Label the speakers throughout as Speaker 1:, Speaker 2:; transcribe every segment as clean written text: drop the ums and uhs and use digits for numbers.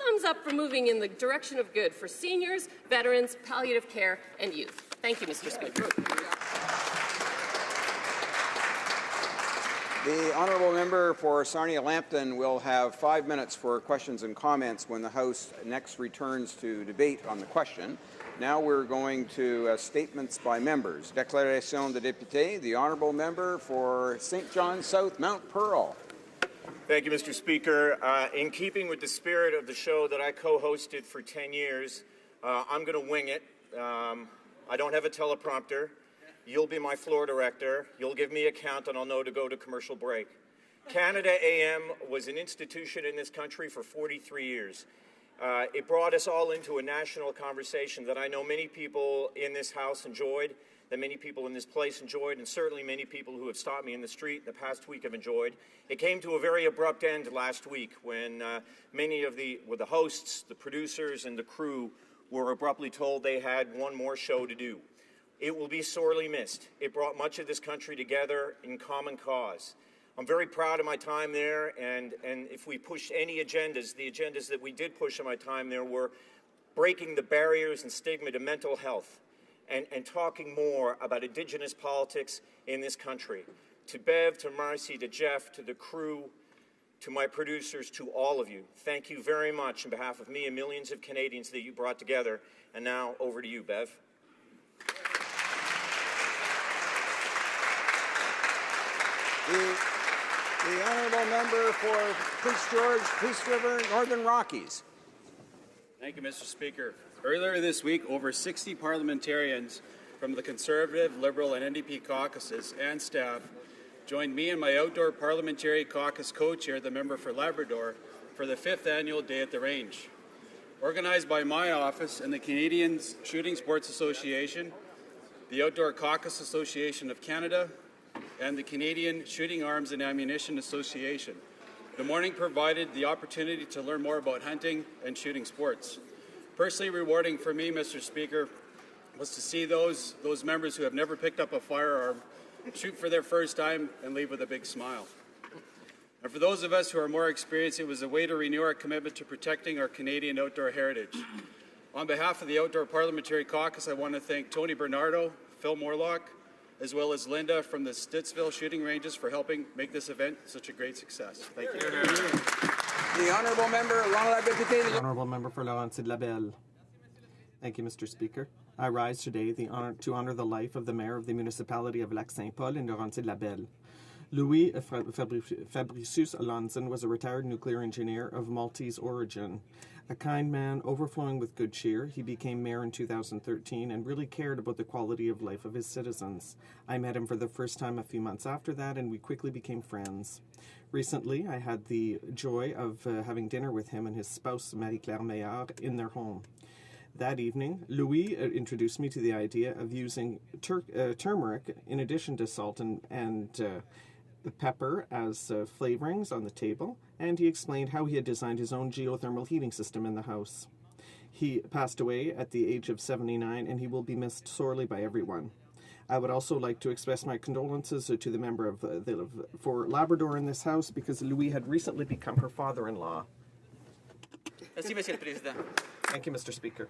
Speaker 1: thumbs up for moving in the direction of good for seniors, veterans, palliative care, and youth. Thank you, Mr. Speaker.
Speaker 2: The honourable member for Sarnia-Lambton will have 5 minutes for questions and comments when the House next returns to debate on the question. Now we're going to statements by members. Déclaration de député, the honourable member for St. John South, Mount Pearl.
Speaker 3: Thank you, Mr. Speaker. In keeping with the spirit of the show that I co-hosted for 10 years, I'm going to wing it. I don't have a teleprompter. You'll be my floor director. You'll give me a count, and I'll know to go to commercial break. Canada AM was an institution in this country for 43 years. It brought us all into a national conversation that I know many people in this House enjoyed, that many people in this place enjoyed, and certainly many people who have stopped me in the street in the past week have enjoyed. It came to a very abrupt end last week when many of the hosts, the producers, and the crew were abruptly told they had one more show to do. It will be sorely missed. It brought much of this country together in common cause. I'm very proud of my time there, and if we pushed any agendas, the agendas that we did push in my time there were breaking the barriers and stigma to mental health and talking more about Indigenous politics in this country. To Bev, to Marcy, to Jeff, to the crew, to my producers, to all of you, thank you very much on behalf of me and millions of Canadians that you brought together. And now, over to you, Bev.
Speaker 2: The honourable member for Prince George, Peace River, Northern Rockies.
Speaker 4: Thank you, Mr. Speaker. Earlier this week, over 60 parliamentarians from the Conservative, Liberal and NDP caucuses and staff joined me and my outdoor parliamentary caucus co-chair, the member for Labrador, for the 5th annual Day at the Range. Organized by my office and the Canadian Shooting Sports Association, the Outdoor Caucus Association of Canada, and the Canadian Shooting Arms and Ammunition Association. The morning provided the opportunity to learn more about hunting and shooting sports. Personally rewarding for me, Mr. Speaker, was to see those members who have never picked up a firearm shoot for their first time and leave with a big smile. And for those of us who are more experienced, it was a way to renew our commitment to protecting our Canadian outdoor heritage. On behalf of the Outdoor Parliamentary Caucus, I want to thank Tony Bernardo, Phil Morlock, as well as Linda from the Stittsville Shooting Ranges for helping make this event such a great success. Thank you.
Speaker 2: The honourable member,
Speaker 5: the honourable member for Laurentides-Labelle. Thank you, Mr. Speaker. I rise today to honour the life of the mayor of the municipality of Lac-Saint-Paul in Laurentides-Labelle. Louis Fabricius Alonson was a retired nuclear engineer of Maltese origin. A kind man overflowing with good cheer, he became mayor in 2013 and really cared about the quality of life of his citizens. I met him for the first time a few months after that, and we quickly became friends. Recently, I had the joy of having dinner with him and his spouse, Marie-Claire Meillard, in their home. That evening, Louis introduced me to the idea of using turmeric in addition to salt and pepper as flavorings on the table, and he explained how he had designed his own geothermal heating system in the house. He passed away at the age of 79, and he will be missed sorely by everyone. I would also like to express my condolences to the member of for Labrador in this house, because Louis had recently become her father-in-law.
Speaker 6: Merci, Monsieur le Président.
Speaker 5: Thank you, Mr. Speaker.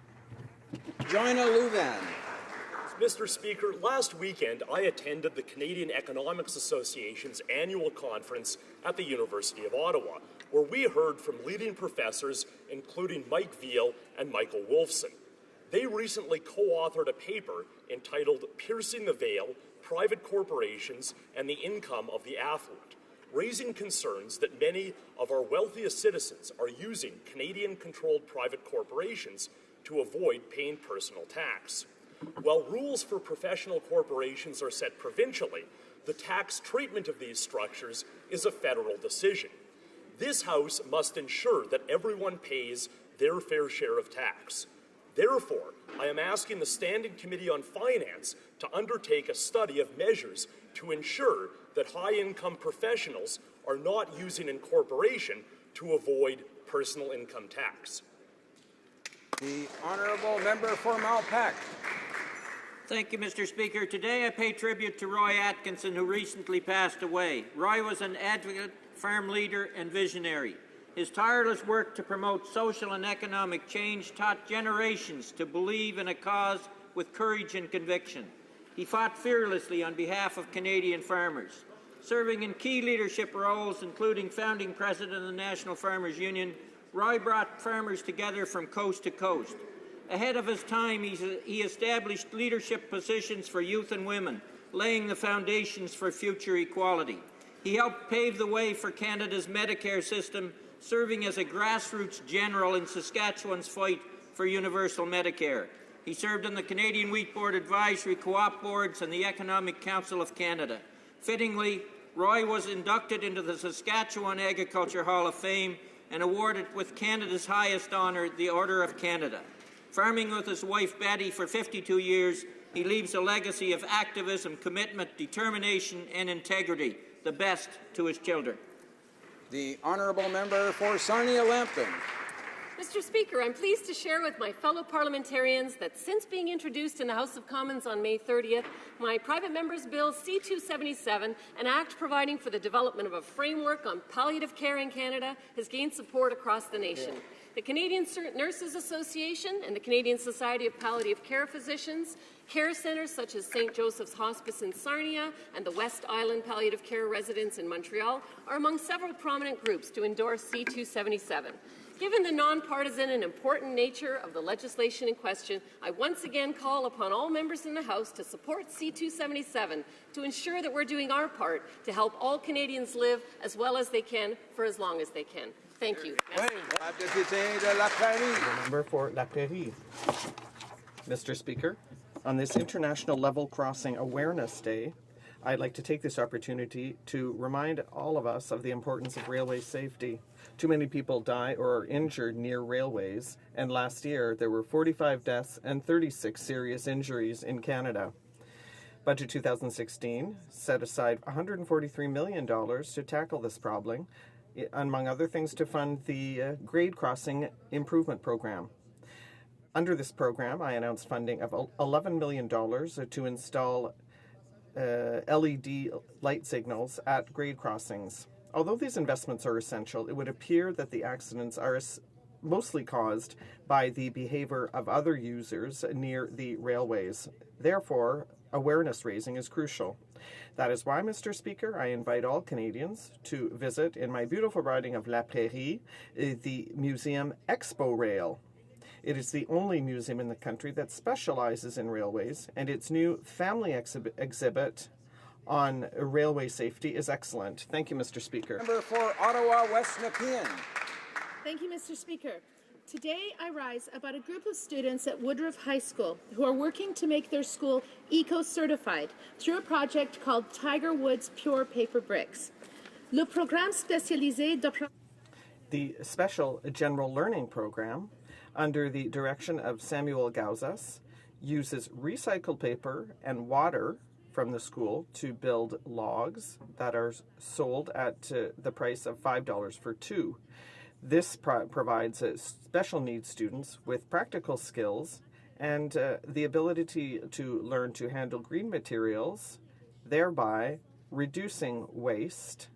Speaker 2: Joanna Louvain.
Speaker 7: Mr. Speaker, last weekend I attended the Canadian Economics Association's annual conference at the University of Ottawa, where we heard from leading professors including Mike Veal and Michael Wolfson. They recently co-authored a paper entitled Piercing the Veil, Private Corporations and the Income of the Affluent, raising concerns that many of our wealthiest citizens are using Canadian-controlled private corporations to avoid paying personal tax. While rules for professional corporations are set provincially, the tax treatment of these structures is a federal decision. This House must ensure that everyone pays their fair share of tax. Therefore, I am asking the Standing Committee on Finance to undertake a study of measures to ensure that high-income professionals are not using incorporation to avoid personal income tax.
Speaker 2: The honourable member for Malpeque.
Speaker 6: Thank you, Mr. Speaker. Today I pay tribute to Roy Atkinson, who recently passed away. Roy was an advocate, farm leader, and visionary. His tireless work to promote social and economic change taught generations to believe in a cause with courage and conviction. He fought fearlessly on behalf of Canadian farmers. Serving in key leadership roles, including founding president of the National Farmers Union, Roy brought farmers together from coast to coast. Ahead of his time, he established leadership positions for youth and women, laying the foundations for future equality. He helped pave the way for Canada's Medicare system, serving as a grassroots general in Saskatchewan's fight for universal Medicare. He served on the Canadian Wheat Board Advisory Co-op Boards and the Economic Council of Canada. Fittingly, Roy was inducted into the Saskatchewan Agriculture Hall of Fame and awarded with Canada's highest honour, the Order of Canada. Farming with his wife Betty for 52 years, he leaves a legacy of activism, commitment, determination and integrity, the best to his children.
Speaker 2: The honourable member for Sarnia-Lambton.
Speaker 1: Mr. Speaker, I'm pleased to share with my fellow parliamentarians that since being introduced in the House of Commons on May 30th, my private member's bill C-277, an act providing for the development of a framework on palliative care in Canada, has gained support across the nation. The Canadian Nurses Association and the Canadian Society of Palliative Care Physicians, care centres such as St. Joseph's Hospice in Sarnia and the West Island Palliative Care Residence in Montreal are among several prominent groups to endorse C-277. Given the nonpartisan and important nature of the legislation in question, I once again call upon all members in the House to support C-277 to ensure that we're doing our part to help all Canadians live as well as they can for as long as they can. Thank you.
Speaker 5: Member for La Prairie. Mr. Speaker, on this International Level Crossing Awareness Day, I'd like to take this opportunity to remind all of us of the importance of railway safety. Too many people die or are injured near railways, and last year there were 45 deaths and 36 serious injuries in Canada. Budget 2016 set aside $143 million to tackle this problem, among other things to fund the Grade Crossing Improvement Program. Under this program, I announced funding of $11 million to install LED light signals at grade crossings. Although these investments are essential, it would appear that the accidents are mostly caused by the behavior of other users near the railways. Therefore, awareness raising is crucial. That is why, Mr. Speaker, I invite all Canadians to visit, in my beautiful riding of La Prairie, the museum Expo Rail. It is the only museum in the country that specializes in railways, and its new family exhibit on railway safety is excellent. Thank you, Mr. Speaker.
Speaker 2: Member for Ottawa West Nepean.
Speaker 8: Thank you, Mr. Speaker. Today I rise about a group of students at Woodruff High School who are working to make their school eco-certified through a project called Tiger Woods Pure Paper Bricks. Le programme spécialisé
Speaker 5: The Special General Learning Program, under the direction of Samuel Gauzas, uses recycled paper and water from the school to build logs that are sold at the price of $5 for two. This provides special needs students with practical skills and the ability to learn to handle green materials, thereby reducing waste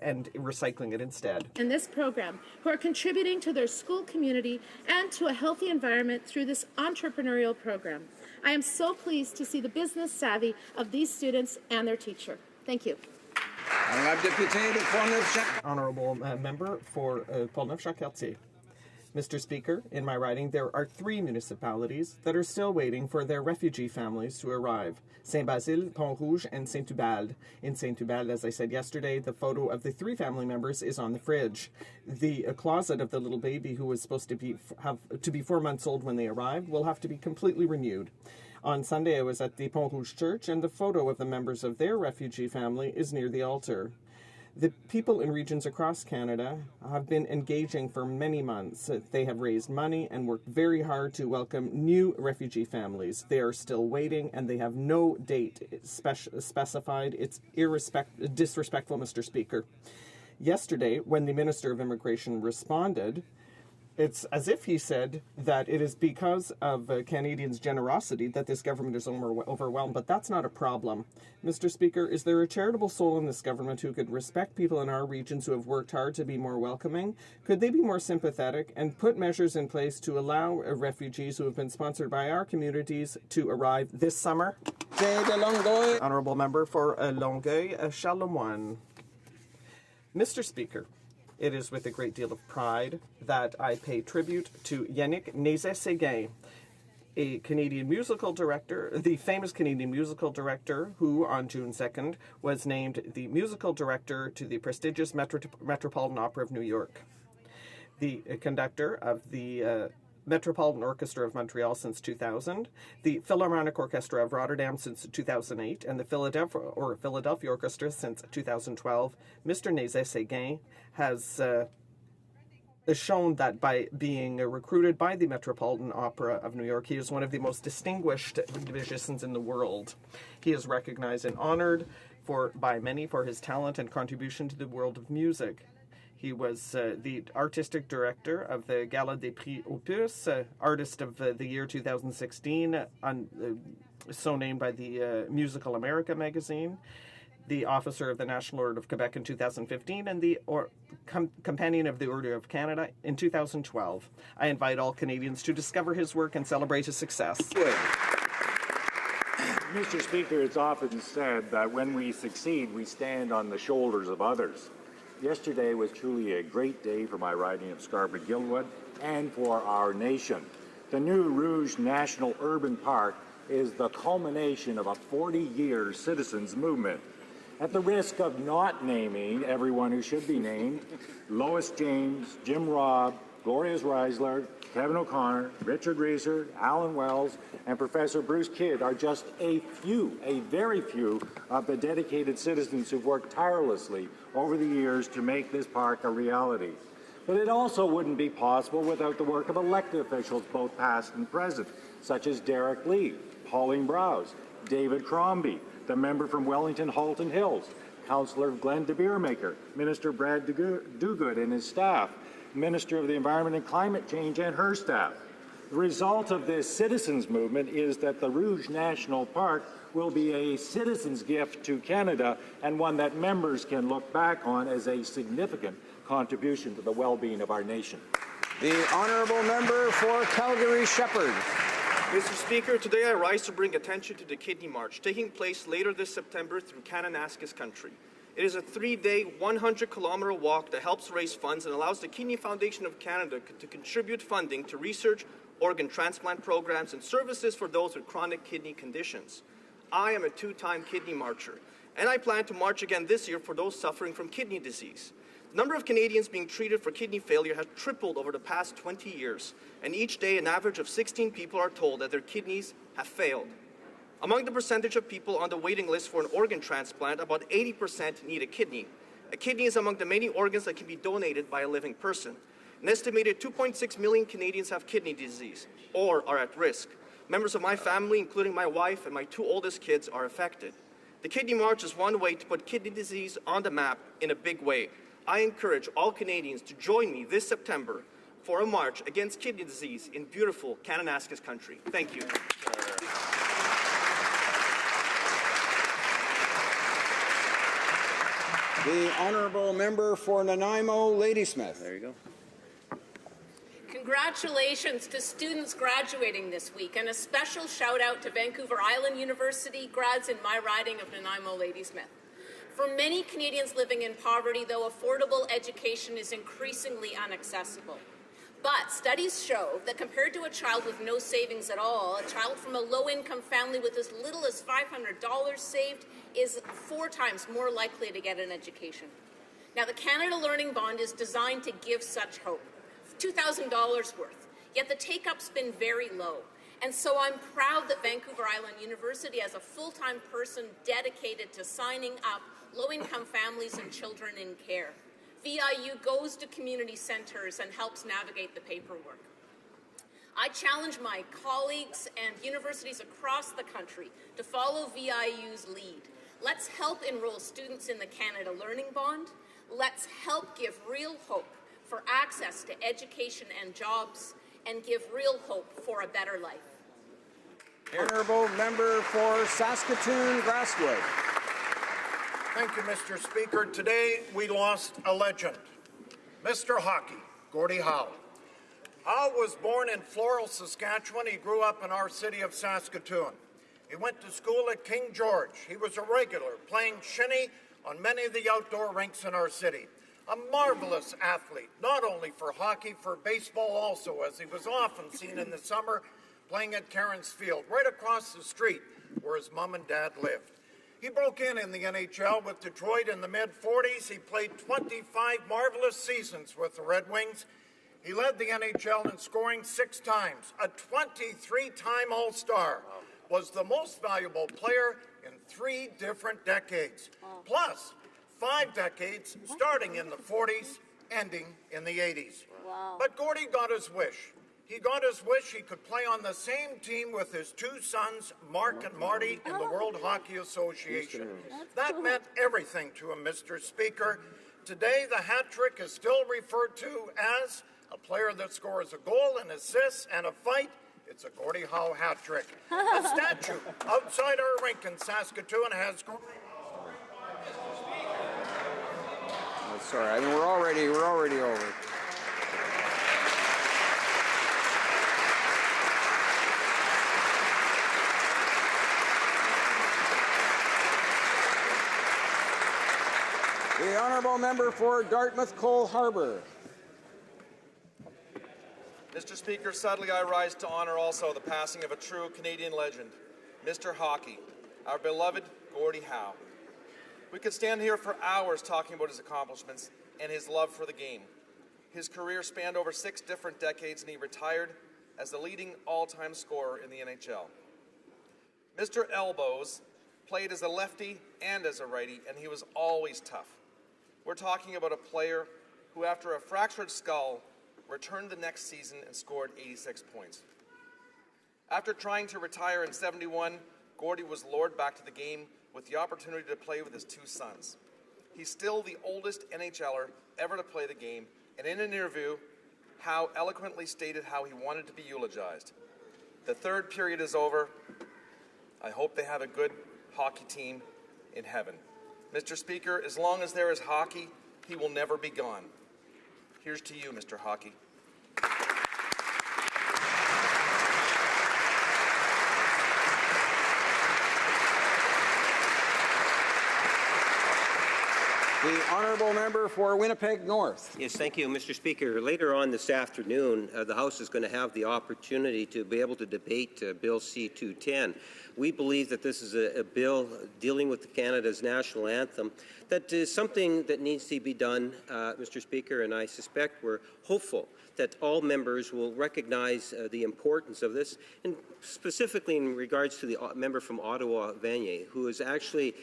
Speaker 5: and recycling it instead.
Speaker 8: in this program who are contributing to their school community and to a healthy environment through this entrepreneurial program. I am so pleased to see the business savvy of these students and their teacher. Thank you.
Speaker 5: Honourable member for Portneuf-Jacques-Cartier. Mr. Speaker, in my riding, there are 3 municipalities that are still waiting for their refugee families to arrive: Saint-Basile, Pont-Rouge, and Saint-Ubald. In Saint-Ubald, as I said yesterday, the photo of the 3 family members is on the fridge. The closet of the little baby who was supposed to be 4 months old when they arrived will have to be completely renewed. On Sunday, I was at the Pont-Rouge Church, and the photo of the members of their refugee family is near the altar. The people in regions across Canada have been engaging for many months. They have raised money and worked very hard to welcome new refugee families. They are still waiting, and they have no date specified. It's disrespectful, Mr. Speaker. Yesterday, when the Minister of Immigration responded, It's as if he said that it is because of Canadians' generosity that this government is overwhelmed, but that's not a problem. Mr. Speaker, is there a charitable soul in this government who could respect people in our regions who have worked hard to be more welcoming? Could they be more sympathetic and put measures in place to allow refugees who have been sponsored by our communities to arrive this summer? Honourable Member for Longueuil, Charlemagne. Mr. Speaker, it is with a great deal of pride that I pay tribute to Yannick Nézet-Séguin, a Canadian musical director, the famous Canadian musical director who, on June 2nd, was named the musical director to the prestigious Metropolitan Opera of New York. The conductor of the Metropolitan Orchestra of Montreal since 2000, the Philharmonic Orchestra of Rotterdam since 2008, and the Philadelphia Orchestra since 2012, Mr. Nézet-Séguin has shown that by being recruited by the Metropolitan Opera of New York, he is one of the most distinguished musicians in the world. He is recognized and honored by many for his talent and contribution to the world of music. He was the artistic director of the Gala des Prix Opus, Artist of the Year 2016, so named by the Musical America magazine, the Officer of the National Order of Quebec in 2015, and the Companion of the Order of Canada in 2012. I invite all Canadians to discover his work and celebrate his success.
Speaker 9: Mr. Speaker, it's often said that when we succeed, we stand on the shoulders of others. Yesterday was truly a great day for my riding of Scarborough-Guildwood and for our nation. The new Rouge National Urban Park is the culmination of a 40-year citizens movement. At the risk of not naming everyone who should be named, Lois James, Jim Robb, Gloria Reisler, Kevin O'Connor, Richard Reeser, Alan Wells, and Professor Bruce Kidd are just a very few of the dedicated citizens who've worked tirelessly over the years to make this park a reality. But it also wouldn't be possible without the work of elected officials, both past and present, such as Derek Lee, Pauline Browse, David Crombie, the member from Wellington Halton Hills, Councillor Glenn de Beermaker, Minister Brad Duguid and his staff, Minister of the Environment and Climate Change and her staff. The result of this citizens movement is that the Rouge National Park will be a citizen's gift to Canada and one that members can look back on as a significant contribution to the well-being of our nation.
Speaker 2: The Honourable Member for Calgary-Shepherd.
Speaker 10: Mr. Speaker, today I rise to bring attention to the Kidney March, taking place later this September through Kananaskis country. It is a 3-day, 100-kilometer walk that helps raise funds and allows the Kidney Foundation of Canada to contribute funding to research, organ transplant programs, and services for those with chronic kidney conditions. I am a 2-time kidney marcher, and I plan to march again this year for those suffering from kidney disease. The number of Canadians being treated for kidney failure has tripled over the past 20 years, and each day an average of 16 people are told that their kidneys have failed. Among the percentage of people on the waiting list for an organ transplant, about 80% need a kidney. A kidney is among the many organs that can be donated by a living person. An estimated 2.6 million Canadians have kidney disease or are at risk. Members of my family, including my wife and my 2 oldest kids, are affected. The Kidney March is one way to put kidney disease on the map in a big way. I encourage all Canadians to join me this September for a march against kidney disease in beautiful Kananaskis country. Thank you.
Speaker 2: The Honourable Member for Nanaimo, Ladysmith. There you go.
Speaker 11: Congratulations to students graduating this week, and a special shout out to Vancouver Island University grads in my riding of Nanaimo Ladysmith. For many Canadians living in poverty, though, affordable education is increasingly inaccessible. But studies show that compared to a child with no savings at all, a child from a low-income family with as little as $500 saved is 4 times more likely to get an education. Now, the Canada Learning Bond is designed to give such hope, $2,000 worth, yet the take-up's been very low. And so I'm proud that Vancouver Island University has a full-time person dedicated to signing up low-income families and children in care. VIU goes to community centres and helps navigate the paperwork. I challenge my colleagues and universities across the country to follow VIU's lead. Let's help enroll students in the Canada Learning Bond. Let's help give real hope for access to education and jobs, and give real hope for a better life.
Speaker 2: Honourable Member for Saskatoon Grasswood.
Speaker 12: Thank you, Mr. Speaker. Today we lost a legend, Mr. HoC, Gordie Howe. Howe was born in Floral, Saskatchewan. He grew up in our city of Saskatoon. He went to school at King George. He was a regular, playing shinny on many of the outdoor rinks in our city. A marvelous athlete, not only for hockey, for baseball also, as he was often seen in the summer playing at Cairns Field, right across the street where his mom and dad lived. He broke in the NHL with Detroit in the mid-40s. He played 25 marvelous seasons with the Red Wings. He led the NHL in scoring 6 times, a 23-time All-Star, was the most valuable player in 3 different decades, plus 5 decades starting in the 40s, ending in the 80s. Wow. But Gordie got his wish. He got his wish he could play on the same team with his 2 sons, Mark and Marty, in the World Hockey Association. That meant everything to him, Mr. Speaker. Today, the hat trick is still referred to as a player that scores a goal, an assist, and a fight. It's a Gordie Howe hat trick. A statue outside our rink in Saskatoon has Gordie Howe.
Speaker 2: Sorry, I mean, we're already over. The honourable member for Dartmouth Cole Harbour.
Speaker 13: Mr. Speaker, sadly I rise to honour also the passing of a true Canadian legend, Mr. HoC, our beloved Gordie Howe. We could stand here for hours talking about his accomplishments and his love for the game. His career spanned over 6 different decades, and he retired as the leading all-time scorer in the NHL. Mr. Elbows played as a lefty and as a righty, and he was always tough. We're talking about a player who, after a fractured skull, returned the next season and scored 86 points. After trying to retire in '71, Gordie was lured back to the game with the opportunity to play with his 2 sons. He's still the oldest NHLer ever to play the game, and in an interview, Howe eloquently stated how he wanted to be eulogized. The 3rd period is over. I hope they have a good hockey team in heaven. Mr. Speaker, as long as there is hockey, he will never be gone. Here's to you, Mr. HoC.
Speaker 2: The honourable member for Winnipeg North.
Speaker 14: Yes, thank you, Mr. Speaker. Later on this afternoon, the House is going to have the opportunity to be able to debate Bill C-210. We believe that this is a bill dealing with Canada's national anthem that is something that needs to be done, Mr. Speaker, and I suspect we're hopeful that all members will recognize the importance of this, and specifically in regards to the member from Ottawa, Vanier, who has actually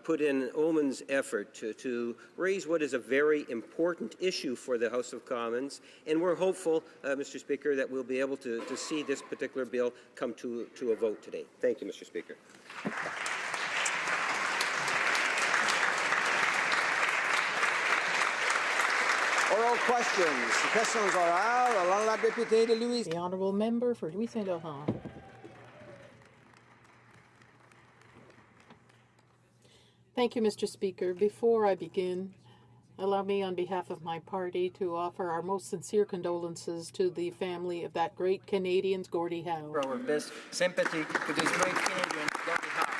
Speaker 14: put in Omen's effort to raise what is a very important issue for the House of Commons, and we're hopeful, Mr. Speaker, that we'll be able to see this particular bill come to a vote today. Thank you, Mr. Speaker.
Speaker 2: Oral questions. Questions orales. Alors, la députée de Louis.
Speaker 15: The honourable member for Louis Saint Laurent. Thank you, Mr. Speaker. Before I begin, allow me on behalf of my party to offer our most sincere condolences to the family of that great Canadian, Gordie Howe.
Speaker 16: Our best sympathy to this great Canadian, Gordie Howe.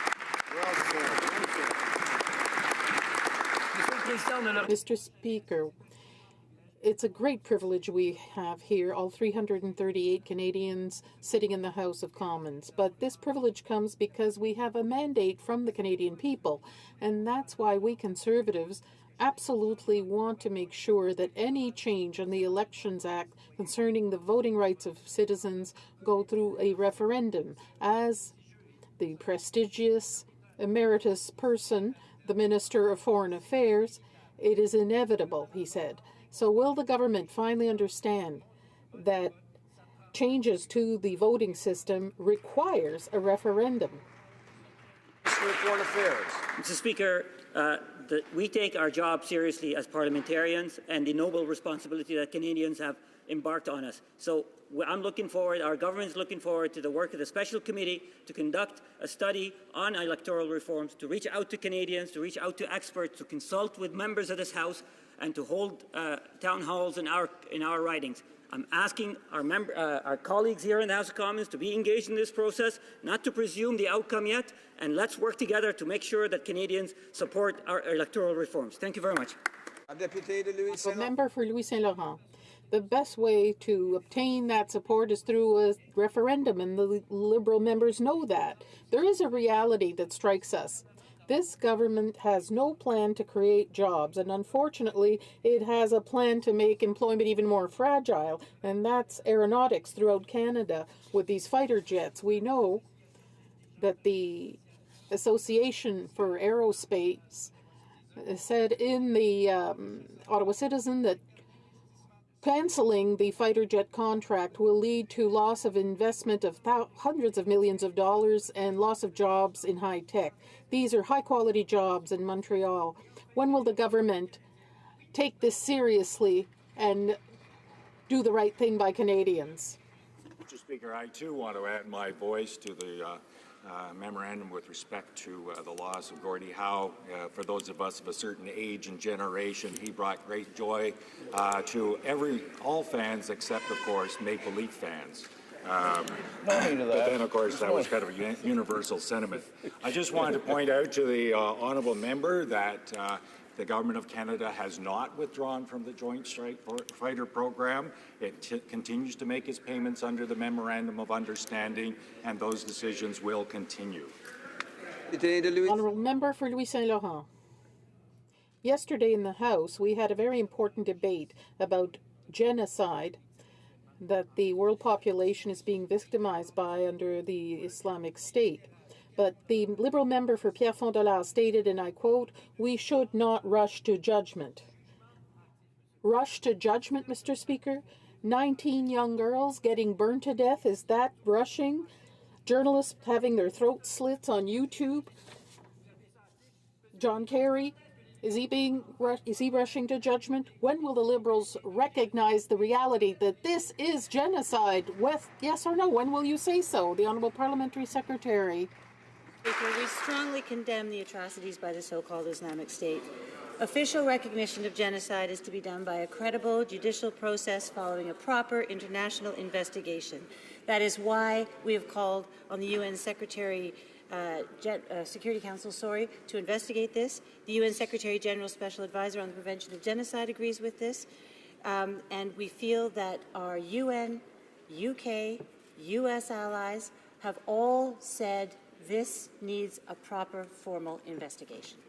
Speaker 15: Mr. Speaker, it's a great privilege we have here, all 338 Canadians sitting in the House of Commons. But this privilege comes because we have a mandate from the Canadian people, and that's why we Conservatives absolutely want to make sure that any change in the Elections Act concerning the voting rights of citizens go through a referendum. As the prestigious emeritus person, the Minister of Foreign Affairs, it is inevitable, he said. So will the government finally understand that changes to the voting system requires a referendum?
Speaker 2: Minister of Foreign Affairs.
Speaker 17: Mr. Speaker, we take our job seriously as parliamentarians and the noble responsibility that Canadians have embarked on us. So I'm looking forward, our government's looking forward to the work of the special committee to conduct a study on electoral reforms, to reach out to Canadians, to reach out to experts, to consult with members of this House, and to hold town halls in our ridings. I'm asking our colleagues here in the House of Commons to be engaged in this process, not to presume the outcome yet, and let's work together to make sure that Canadians support our electoral reforms. Thank you very much.
Speaker 15: Member for Louis Saint Laurent. The best way to obtain that support is through a referendum, and the Liberal members know that. There is a reality that strikes us. This government has no plan to create jobs, and unfortunately, it has a plan to make employment even more fragile, and that's aeronautics throughout Canada with these fighter jets. We know that the Association for Aerospace said in the Ottawa Citizen that cancelling the fighter jet contract will lead to loss of investment of hundreds of millions of dollars and loss of jobs in high tech. These are high-quality jobs in Montreal. When will the government take this seriously and do the right thing by Canadians?
Speaker 9: Mr. Speaker, I too want to add my voice to the memorandum with respect to the loss of Gordie Howe. For those of us of a certain age and generation, he brought great joy to all fans except, of course, Maple Leaf fans. But then, of course, that was kind of a universal sentiment. I just wanted to point out to the honourable member that the Government of Canada has not withdrawn from the Joint Strike Fighter program. It continues to make its payments under the Memorandum of Understanding, and those decisions will continue.
Speaker 15: Honourable Member for Louis Saint Laurent. Yesterday in the House, we had a very important debate about genocide that the world population is being victimized by under the Islamic State. But the Liberal member for Pierrefonds-Dollard stated, and I quote, "We should not rush to judgment." Rush to judgment, Mr. Speaker? 19 young girls getting burned to death, is that rushing? Journalists having their throats slits on YouTube? John Kerry, is he rushing to judgment? When will the Liberals recognize the reality that this is genocide? Yes or no? When will you say so? The Honourable Parliamentary Secretary.
Speaker 18: Speaker, we strongly condemn the atrocities by the so-called Islamic State. Official recognition of genocide is to be done by a credible judicial process following a proper international investigation. That is why we have called on the UN Secretary Security Council, to investigate this. The UN Secretary General Special Advisor on the Prevention of Genocide agrees with this, and we feel that our UN, UK, US allies have all said this needs a proper formal investigation.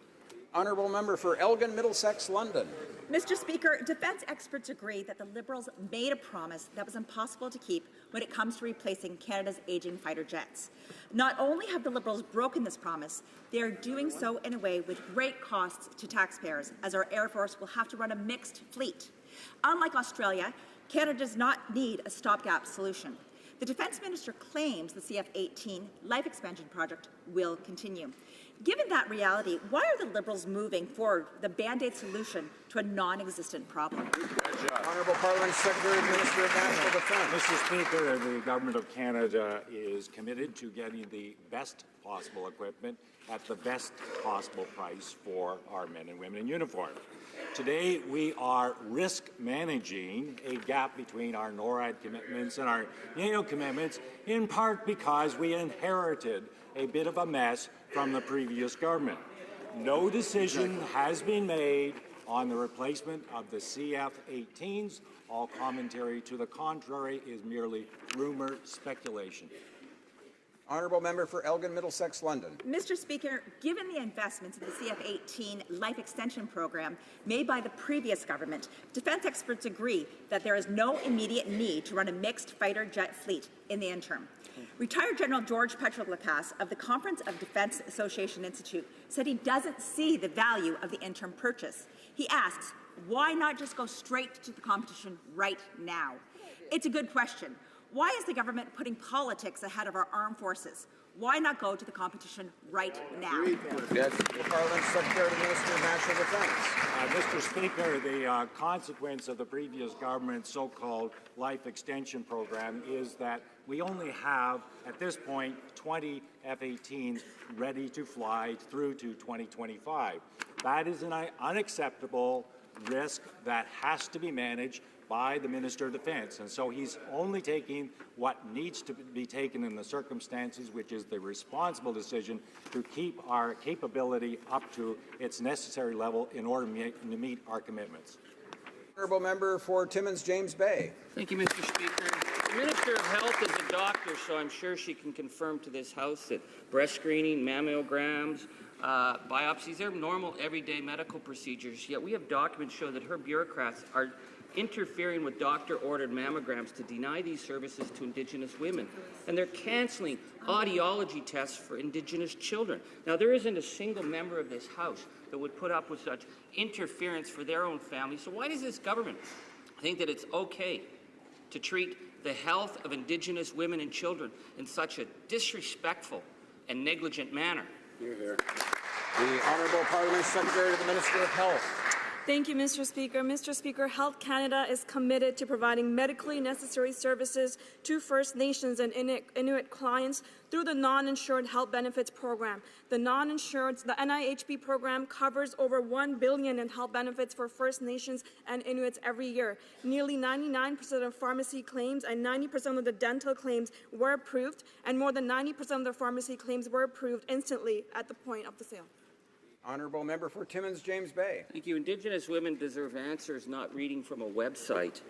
Speaker 2: Honourable Member for Elgin, Middlesex, London.
Speaker 19: Mr. Speaker, defence experts agree that the Liberals made a promise that was impossible to keep when it comes to replacing Canada's ageing fighter jets. Not only have the Liberals broken this promise, they are doing so in a way with great costs to taxpayers, as our Air Force will have to run a mixed fleet. Unlike Australia, Canada does not need a stopgap solution. The Defence Minister claims the CF-18 life expansion project will continue. Given that reality, why are the Liberals moving forward the Band-Aid solution to a non-existent problem?
Speaker 2: Honourable Parliament Secretary, Minister of National Defence.
Speaker 9: Mr. Speaker, the Government of Canada is committed to getting the best possible equipment at the best possible price for our men and women in uniform. Today, we are risk managing a gap between our NORAD commitments and our NATO commitments, in part because we inherited a bit of a mess from the previous government. No decision has been made on the replacement of the CF-18s. All commentary to the contrary is merely rumor speculation.
Speaker 2: Honourable Member for Elgin, Middlesex, London.
Speaker 19: Mr. Speaker, given the investments in the CF-18 life extension program made by the previous government, defence experts agree that there is no immediate need to run a mixed fighter jet fleet in the interim. Retired General George Petroglykas of the Conference of Defence Association Institute said he doesn't see the value of the interim purchase. He asks, why not just go straight to the competition right now? It's a good question. Why is the government putting politics ahead of our armed forces? Why not go to the competition right now?
Speaker 2: Yes. The Parliament Secretary to the Minister of National Defence.
Speaker 9: Mr. Speaker, the consequence of the previous government's so-called life extension program is that we only have, at this point, 20 F-18s ready to fly through to 2025. That is an unacceptable risk that has to be managed by the Minister of Defence. And so he's only taking what needs to be taken in the circumstances, which is the responsible decision to keep our capability up to its necessary level in order to meet our commitments.
Speaker 2: Honourable Member for Timmins James Bay.
Speaker 20: Thank you, Mr. Speaker. The Minister of Health is a doctor, so I'm sure she can confirm to this House that breast screening, mammograms, biopsies, they're normal, everyday medical procedures. Yet we have documents show that her bureaucrats are interfering with doctor-ordered mammograms to deny these services to Indigenous women. And they're cancelling audiology tests for Indigenous children. Now, there isn't a single member of this House that would put up with such interference for their own family. So why does this government think that it's okay to treat the health of Indigenous women and children in such a disrespectful and negligent manner?
Speaker 2: Hear, hear. The Honourable Parliament Secretary to the Minister of Health.
Speaker 21: Thank you, Mr. Speaker. Mr. Speaker, Health Canada is committed to providing medically necessary services to First Nations and Inuit clients through the Non-Insured Health Benefits Program. The NIHB program covers over $1 billion in health benefits for First Nations and Inuits every year. Nearly 99% of pharmacy claims and 90% of the dental claims were approved, and more than 90% of the pharmacy claims were approved instantly at the point of the sale.
Speaker 2: Honourable Member for Timmins James Bay.
Speaker 20: Thank you. Indigenous women deserve answers, not reading from a website.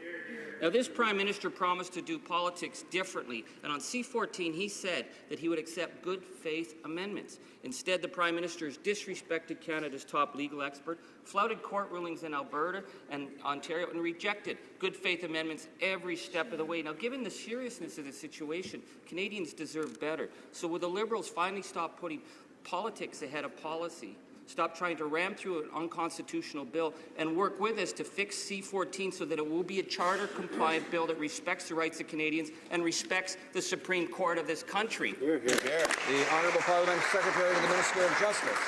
Speaker 20: Now, this Prime Minister promised to do politics differently, and on C-14 he said that he would accept good faith amendments. Instead, the Prime Minister has disrespected Canada's top legal expert, flouted court rulings in Alberta and Ontario, and rejected good faith amendments every step of the way. Now, given the seriousness of the situation, Canadians deserve better. So will the Liberals finally stop putting politics ahead of policy? Stop trying to ram through an unconstitutional bill and work with us to fix C-14 so that it will be a charter-compliant bill that respects the rights of Canadians and respects the Supreme Court of this country.
Speaker 2: Hear, hear. The Honourable Parliament Secretary to the Minister of Justice.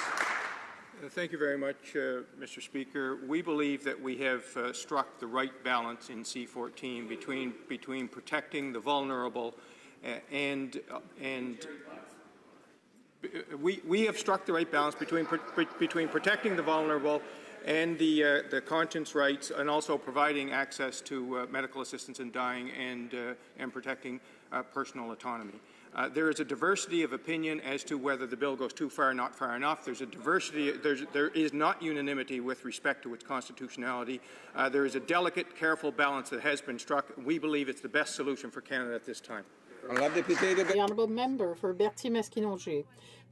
Speaker 22: Thank you very much, Mr. Speaker. We believe that we have struck the right balance in C-14 between protecting the vulnerable and we have struck the right balance between protecting the vulnerable and the conscience rights, and also providing access to medical assistance in dying and protecting personal autonomy. There is a diversity of opinion as to whether the bill goes too far, not far enough. There's a diversity. There is not unanimity with respect to its constitutionality. There is a delicate, careful balance that has been struck. We believe it's the best solution for Canada at this time.
Speaker 15: The Honourable Member for Berthier-Masquinongé.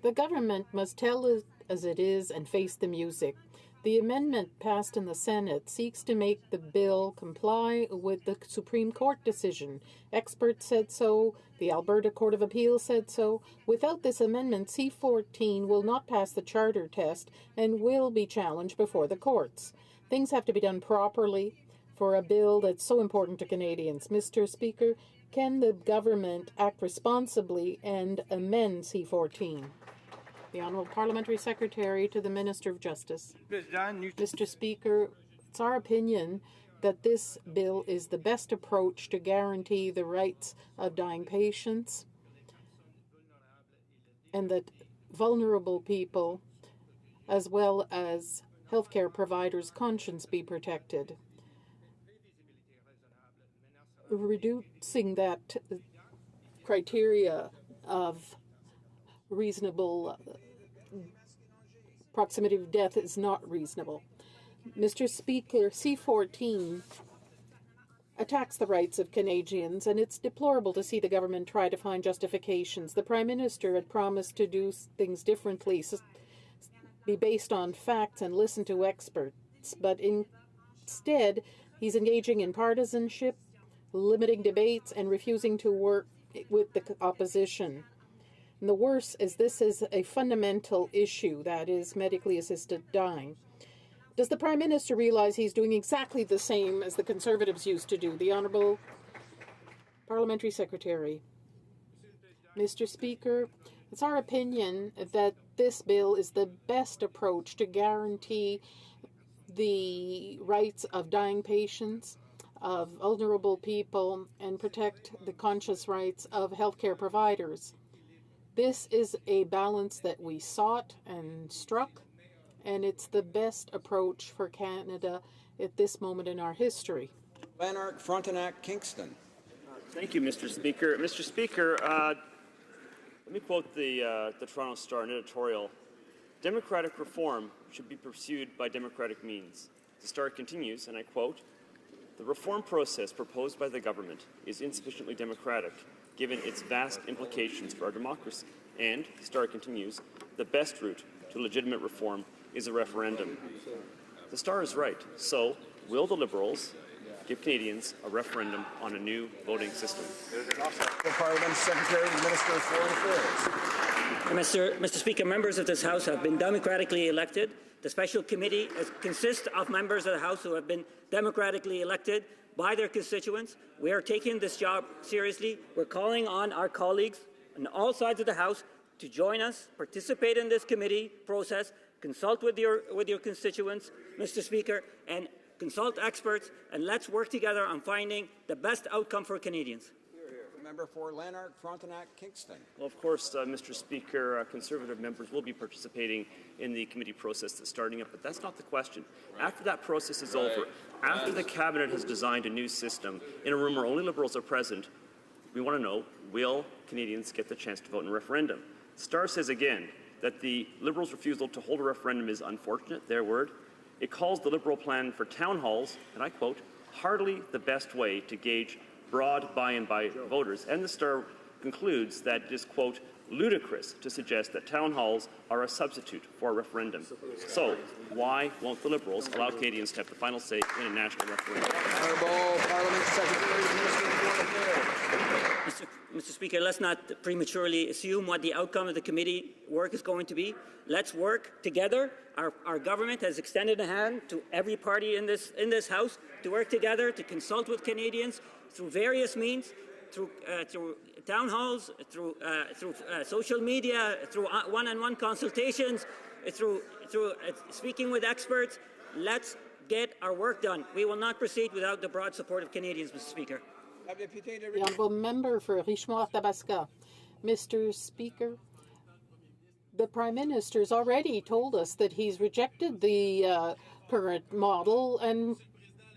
Speaker 15: The government must tell it as it is and face the music. The amendment passed in the Senate seeks to make the bill comply with the Supreme Court decision. Experts said so. The Alberta Court of Appeal said so. Without this amendment, C-14 will not pass the charter test and will be challenged before the courts. Things have to be done properly for a bill that's so important to Canadians. Mr. Speaker, can the government act responsibly and amend C-14? The Honourable Parliamentary Secretary to the Minister of Justice. Mr. Speaker, it's our opinion that this bill is the best approach to guarantee the rights of dying patients and that vulnerable people as well as healthcare providers' conscience be protected. Reducing that criteria of reasonable proximity of death is not reasonable. Mr. Speaker, C-14 attacks the rights of Canadians, and it's deplorable to see the government try to find justifications. The Prime Minister had promised to do things differently, be based on facts and listen to experts, but instead he's engaging in partisanship, limiting debates, and refusing to work with the opposition. And the worst is this is a fundamental issue, that is medically assisted dying. Does the Prime Minister realize he's doing exactly the same as the Conservatives used to do? The Honourable Parliamentary Secretary. Mr. Speaker, It's our opinion that this bill is the best approach to guarantee the rights of dying patients, of vulnerable people, and protect the conscious rights of healthcare providers. This is a balance that we sought and struck, and it's the best approach for Canada at this moment in our history.
Speaker 2: Lanark, Frontenac, Kingston.
Speaker 3: Thank you, Mr. Speaker. Mr. Speaker, let me quote the Toronto Star, an editorial. Democratic reform should be pursued by democratic means. The Star continues, and I quote, "The reform process proposed by the government is insufficiently democratic, given its vast implications for our democracy." And, the Star continues, "The best route to legitimate reform is a referendum." The Star is right. So, will the Liberals give Canadians a referendum on a new voting system?
Speaker 2: The Parliament's Secretary and Minister of Foreign Affairs.
Speaker 17: Mr. Speaker, members of this House have been democratically elected. The special committee consists of members of the House who have been democratically elected by their constituents. We are taking this job seriously. We're calling on our colleagues on all sides of the House to join us, participate in this committee process, consult with your constituents, Mr. Speaker, and consult experts, and let's work together on finding the best outcome for Canadians.
Speaker 2: Member for Lanark, Frontenac, Kingston.
Speaker 3: Well, of course, Mr. Speaker, Conservative members will be participating in the committee process that's starting up, but that's not the question. After that process is over, after the Cabinet has designed a new system in a room where only Liberals are present, we want to know, will Canadians get the chance to vote in a referendum? Star says again that the Liberals' refusal to hold a referendum is unfortunate, their word. It calls the Liberal plan for town halls, and I quote, hardly the best way to gauge broad buy-in by voters. And the Star concludes that it is, quote, ludicrous to suggest that town halls are a substitute for a referendum. So, why won't the Liberals allow Canadians to have the final say in a national referendum?
Speaker 2: Honourable Parliament Secretary and Minister of Foreign Affairs.
Speaker 17: Mr. Speaker, let's not prematurely assume what the outcome of the committee work is going to be. Let's work together. Our government has extended a hand to every party in this House to work together, to consult with Canadians through various means, through town halls, through social media, through one-on-one consultations, through speaking with experts. Let's get our work done. We will not proceed without the broad support of Canadians, Mr. Speaker.
Speaker 15: The honourable member for Richemont-Tabasca. Mr. Speaker, the Prime Minister has already told us that he's rejected the current model and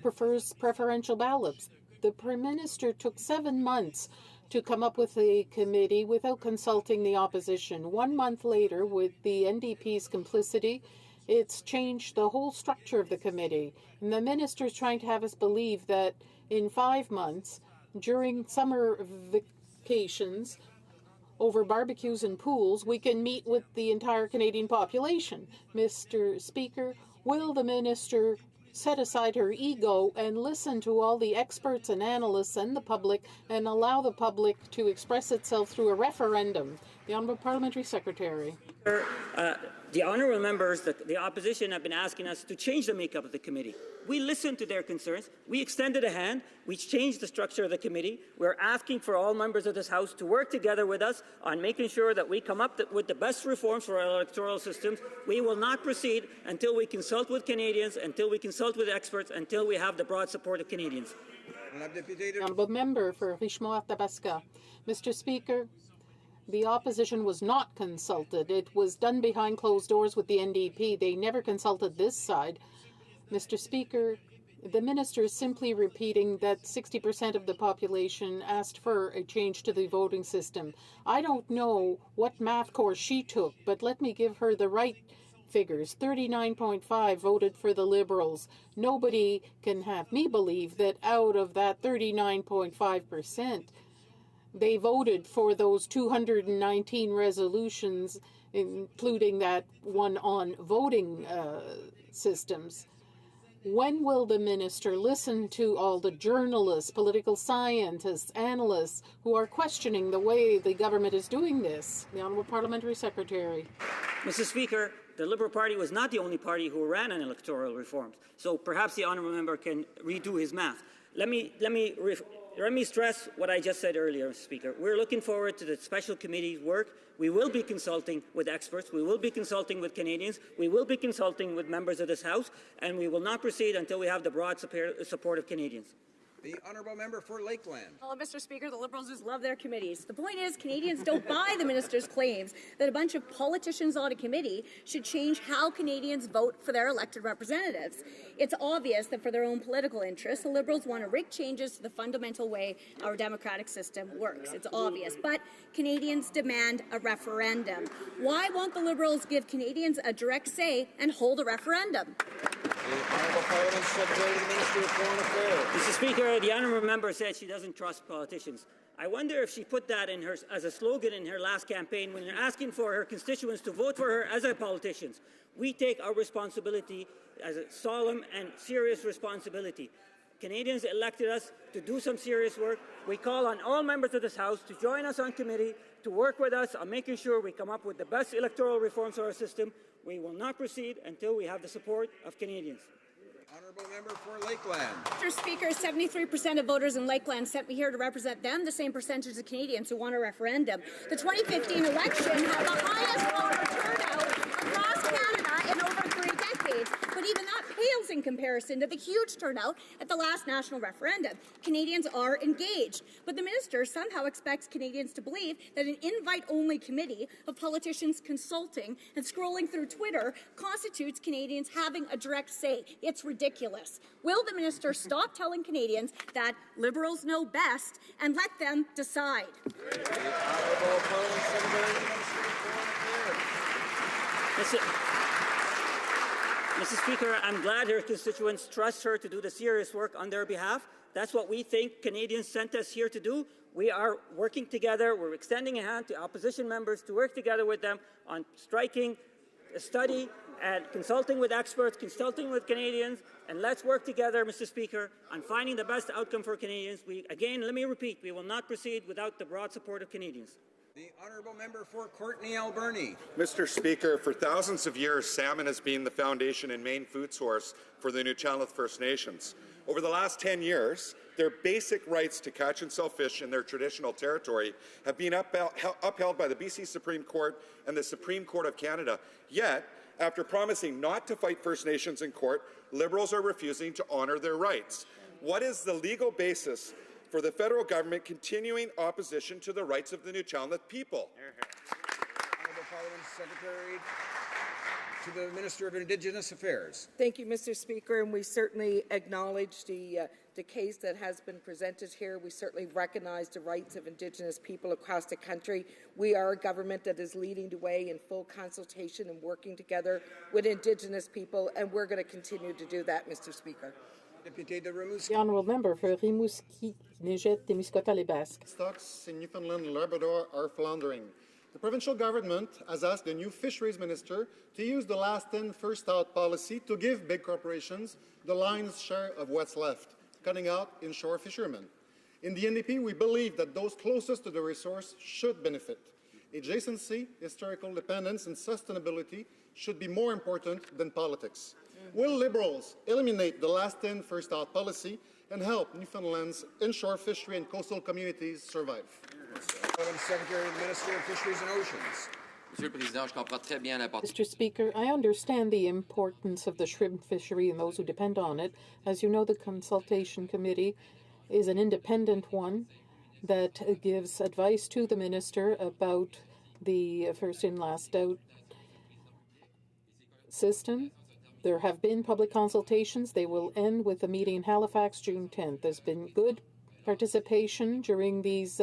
Speaker 15: prefers preferential ballots. The Prime Minister took 7 months to come up with a committee without consulting the opposition. 1 month later, with the NDP's complicity, it's changed the whole structure of the committee. And the Minister is trying to have us believe that in 5 months, during summer vacations, over barbecues and pools, we can meet with the entire Canadian population. Mr. Speaker, will the Minister set aside her ego and listen to all the experts and analysts and the public and allow the public to express itself through a referendum? The Honourable Parliamentary Secretary.
Speaker 17: The honourable members, the opposition have been asking us to change the makeup of the committee. We listened to their concerns. We extended a hand. We changed the structure of the committee. We're asking for all members of this House to work together with us on making sure that we come up with the best reforms for our electoral systems. We will not proceed until we consult with Canadians, until we consult with experts, until we have the broad support of Canadians.
Speaker 15: The honourable member for Richemont-Tabasca. Mr. Speaker, the opposition was not consulted. It was done behind closed doors with the NDP. They never consulted this side. Mr. Speaker, the minister is simply repeating that 60% of the population asked for a change to the voting system. I don't know what math course she took, but let me give her the right figures. 39.5 voted for the Liberals. Nobody can have me believe that out of that 39.5%, they voted for those 219 resolutions, including that one on voting systems. When will the minister listen to all the journalists, political scientists, analysts who are questioning the way the government is doing this? The Honourable Parliamentary Secretary.
Speaker 17: Mr. Speaker, the Liberal Party was not the only party who ran on electoral reforms, so perhaps the honourable member can redo his math. Let me Let me stress what I just said earlier, Mr. Speaker. We're looking forward to the special committee's work. We will be consulting with experts. We will be consulting with Canadians. We will be consulting with members of this House, and we will not proceed until we have the broad support of Canadians.
Speaker 2: The honourable member for Lakeland.
Speaker 4: Well, Mr. Speaker, the Liberals just love their committees. The point is, Canadians don't buy the minister's claims that a bunch of politicians on a committee should change how Canadians vote for their elected representatives. It's obvious that for their own political interests, the Liberals want to rig changes to the fundamental way our democratic system works. It's obvious. But Canadians demand a referendum. Why won't the Liberals give Canadians a direct say and hold a referendum?
Speaker 2: The honourable Parliament Secretary to the Minister of Foreign Affairs.
Speaker 17: Mr. Speaker, the honourable member said she doesn't trust politicians. I wonder if she put that in as a slogan in her last campaign when you're asking for her constituents to vote for her as a politician. We take our responsibility as a solemn and serious responsibility. Canadians elected us to do some serious work. We call on all members of this House to join us on committee, to work with us on making sure we come up with the best electoral reforms for our system. We will not proceed until we have the support of Canadians.
Speaker 2: Honourable member for Lakeland.
Speaker 4: Mr. Speaker, 73% of voters in Lakeland sent me here to represent them, the same percentage of Canadians who want a referendum. The 2015 election had the highest voter turnout across Canada in over 3 decades, but even that pales in comparison to the huge turnout at the last national referendum. Canadians are engaged, but the minister somehow expects Canadians to believe that an invite-only committee of politicians consulting and scrolling through Twitter constitutes Canadians having a direct say. It's ridiculous. Will the minister stop telling Canadians that Liberals know best and let them decide?
Speaker 17: Mr. Speaker, I'm glad her constituents trust her to do the serious work on their behalf. That's what we think Canadians sent us here to do. We are working together. We're extending a hand to opposition members to work together with them on striking a study and consulting with experts, consulting with Canadians, and let's work together, Mr. Speaker, on finding the best outcome for Canadians. Again, let me repeat, we will not proceed without the broad support of Canadians.
Speaker 2: The honourable member for Courtenay Alberni.
Speaker 7: Mr. Speaker, for thousands of years, salmon has been the foundation and main food source for the Nuu-Chah-Nulth First Nations. Over the last 10 years, their basic rights to catch and sell fish in their traditional territory have been upheld by the BC Supreme Court and the Supreme Court of Canada. Yet, after promising not to fight First Nations in court, Liberals are refusing to honour their rights. What is the legal basis for the federal government continuing opposition to the rights of the Nuu-Chah-Nulth people?
Speaker 2: Honourable Parliament Secretary to the Minister of Indigenous Affairs.
Speaker 23: Thank you, Mr. Speaker, and we certainly acknowledge the case that has been presented here. We certainly recognize the rights of Indigenous people across the country. We are a government that is leading the way in full consultation and working together with Indigenous people, and we're going to continue to do that, Mr. Speaker.
Speaker 15: The honourable member for Rimouski, Nejet, Témiscouata-les-Basques.
Speaker 24: Stocks in Newfoundland and Labrador are floundering. The provincial government has asked the new fisheries minister to use the last in, first out policy to give big corporations the lion's share of what's left, cutting out inshore fishermen. In the NDP, we believe that those closest to the resource should benefit. Adjacency, historical dependence, and sustainability should be more important than politics. Will Liberals eliminate the last in, first out policy and help Newfoundland's inshore fishery and coastal communities survive?
Speaker 2: Secretary of the Minister of Fisheries and Oceans.
Speaker 15: Mr. Speaker, I understand the importance of the shrimp fishery and those who depend on it. As you know, the consultation committee is an independent one that gives advice to the minister about the first in, last out system. There have been public consultations. They will end with a meeting in Halifax June 10th. There's been good participation during these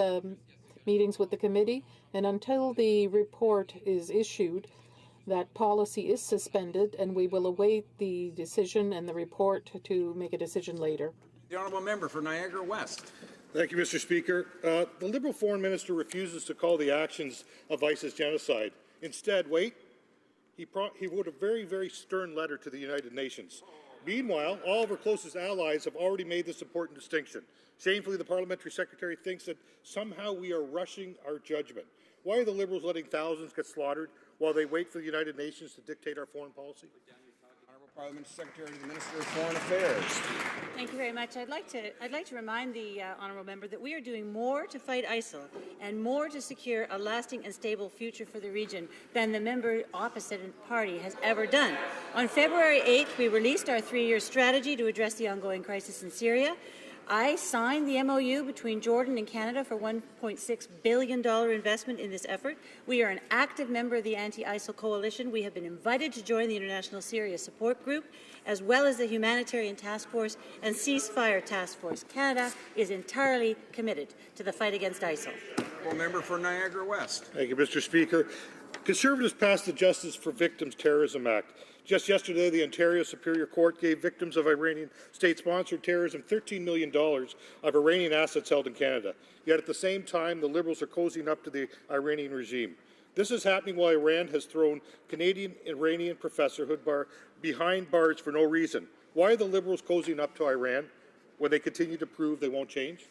Speaker 15: meetings with the committee, and until the report is issued, that policy is suspended, and we will await the decision and the report to make a decision later.
Speaker 2: The honourable member for Niagara West.
Speaker 25: Thank you, Mr. Speaker. The Liberal Foreign Minister refuses to call the actions of ISIS genocide. Instead, he wrote a very, very stern letter to the United Nations. Meanwhile, all of our closest allies have already made this important distinction. Shamefully, the Parliamentary Secretary thinks that somehow we are rushing our judgment. Why are the Liberals letting thousands get slaughtered while they wait for the United Nations to dictate our foreign policy?
Speaker 2: Honourable Parliamentary Secretary to the Minister of Foreign Affairs.
Speaker 18: Thank you very much. I'd like to remind the honourable member that we are doing more to fight ISIL and more to secure a lasting and stable future for the region than the member opposite party has ever done. On February 8th, we released our 3-year strategy to address the ongoing crisis in Syria. I signed the MOU between Jordan and Canada for $1.6 billion investment in this effort. We are an active member of the Anti-ISIL Coalition. We have been invited to join the International Syria Support Group, as well as the Humanitarian Task Force and Ceasefire Task Force. Canada is entirely committed to the fight against ISIL.
Speaker 2: Member for Niagara West.
Speaker 25: Thank you, Mr. Speaker. Conservatives passed the Justice for Victims Terrorism Act. Just yesterday, the Ontario Superior Court gave victims of Iranian state-sponsored terrorism $13 million of Iranian assets held in Canada. Yet at the same time, the Liberals are cozying up to the Iranian regime. This is happening while Iran has thrown Canadian-Iranian professor Hoodbar behind bars for no reason. Why are the Liberals cozying up to Iran when they continue to prove they won't change?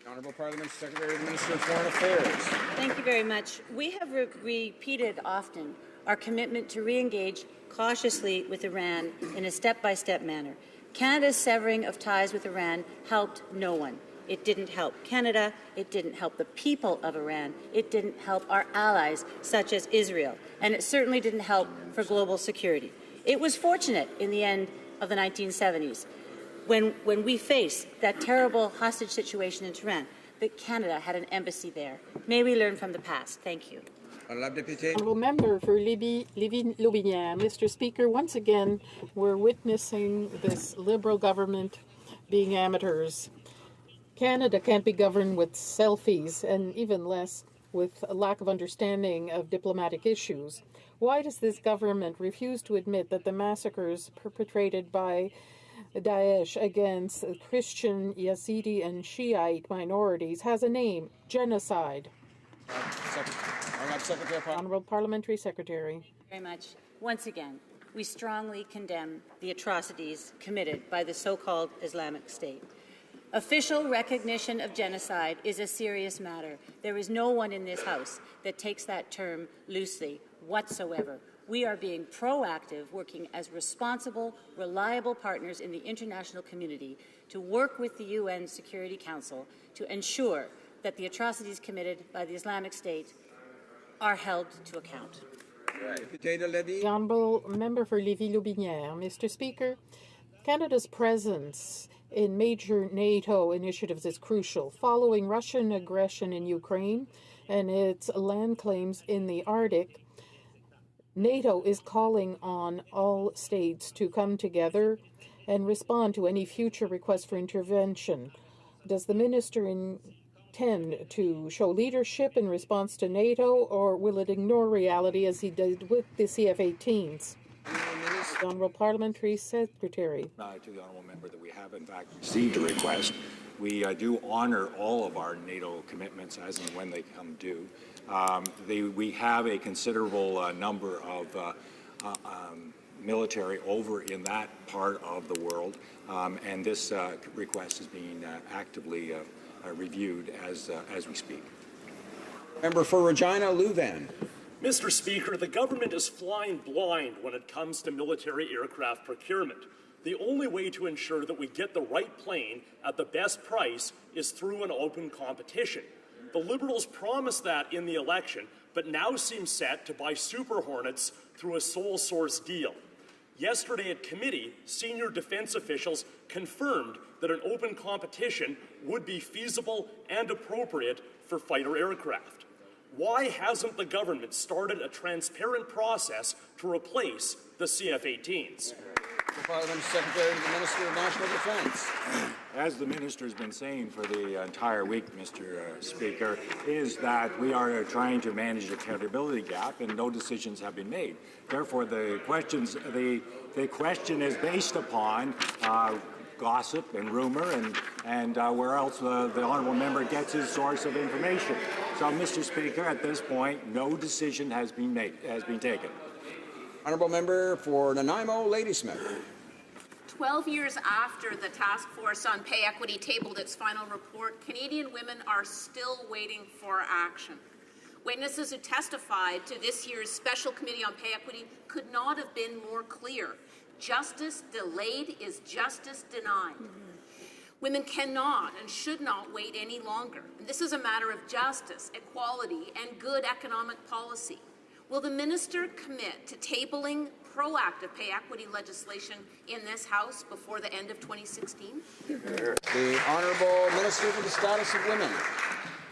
Speaker 2: Honourable Parliamentary Secretary to the Minister of Foreign Affairs.
Speaker 18: Thank you very much. We have repeated often our commitment to re-engage cautiously with Iran in a step-by-step manner. Canada's severing of ties with Iran helped no one. It didn't help Canada. It didn't help the people of Iran. It didn't help our allies, such as Israel. And it certainly didn't help for global security. It was fortunate in the end of the 1970s, when we faced that terrible hostage situation in Tehran, that Canada had an embassy there. May we learn from the past. Thank you.
Speaker 15: Honourable member for Lévis-Lotbinière. Mr. Speaker, once again, we're witnessing this Liberal government being amateurs. Canada can't be governed with selfies, and even less with a lack of understanding of diplomatic issues. Why does this government refuse to admit that the massacres perpetrated by Daesh against Christian, Yazidi, and Shiite minorities has a name: genocide? Honourable Parliamentary Secretary.
Speaker 18: Very much. Once again, we strongly condemn the atrocities committed by the so-called Islamic State. Official recognition of genocide is a serious matter. There is no one in this House that takes that term loosely whatsoever. We are being proactive, working as responsible, reliable partners in the international community to work with the UN Security Council to ensure that the atrocities committed by the Islamic State are held to account.
Speaker 15: The Honourable Member for Lévis-Lotbinière. Mr. Speaker, Canada's presence in major NATO initiatives is crucial. Following Russian aggression in Ukraine and its land claims in the Arctic, NATO is calling on all states to come together and respond to any future requests for intervention. Does the Minister intend to show leadership in response to NATO, or will it ignore reality as he did with the CF-18s? The Honourable Parliamentary Secretary.
Speaker 9: To the Honourable Member that we have in fact received a request. We do honour all of our NATO commitments as and when they come due. We have a considerable number of military over in that part of the world, and this request is being actively reviewed as we speak.
Speaker 2: Member for Regina Louvain.
Speaker 1: Mr. Speaker, the government is flying blind when it comes to military aircraft procurement. The only way to ensure that we get the right plane at the best price is through an open competition. The Liberals promised that in the election, but now seem set to buy Super Hornets through a sole source deal. Yesterday at committee, senior defense officials confirmed that an open competition would be feasible and appropriate for fighter aircraft. Why hasn't the government started a transparent process to replace the CF-18s?
Speaker 2: Parliamentary Secretary to the Minister of National Defence.
Speaker 9: As the Minister has been saying for the entire week, Mr. Speaker, is that we are trying to manage the accountability gap and no decisions have been made. Therefore, the question is based upon gossip and rumor and where else the Honourable Member gets his source of information. So, Mr. Speaker, at this point, no decision has been taken.
Speaker 2: Honourable Member for Nanaimo, Ladysmith.
Speaker 11: 12 years after the Task Force on Pay Equity tabled its final report, Canadian women are still waiting for action. Witnesses who testified to this year's Special Committee on Pay Equity could not have been more clear. Justice delayed is justice denied. Women cannot and should not wait any longer. And this is a matter of justice, equality, and good economic policy. Will the minister commit to tabling proactive pay equity legislation in this House before the end of 2016?
Speaker 2: The Honourable Minister for the Status of Women.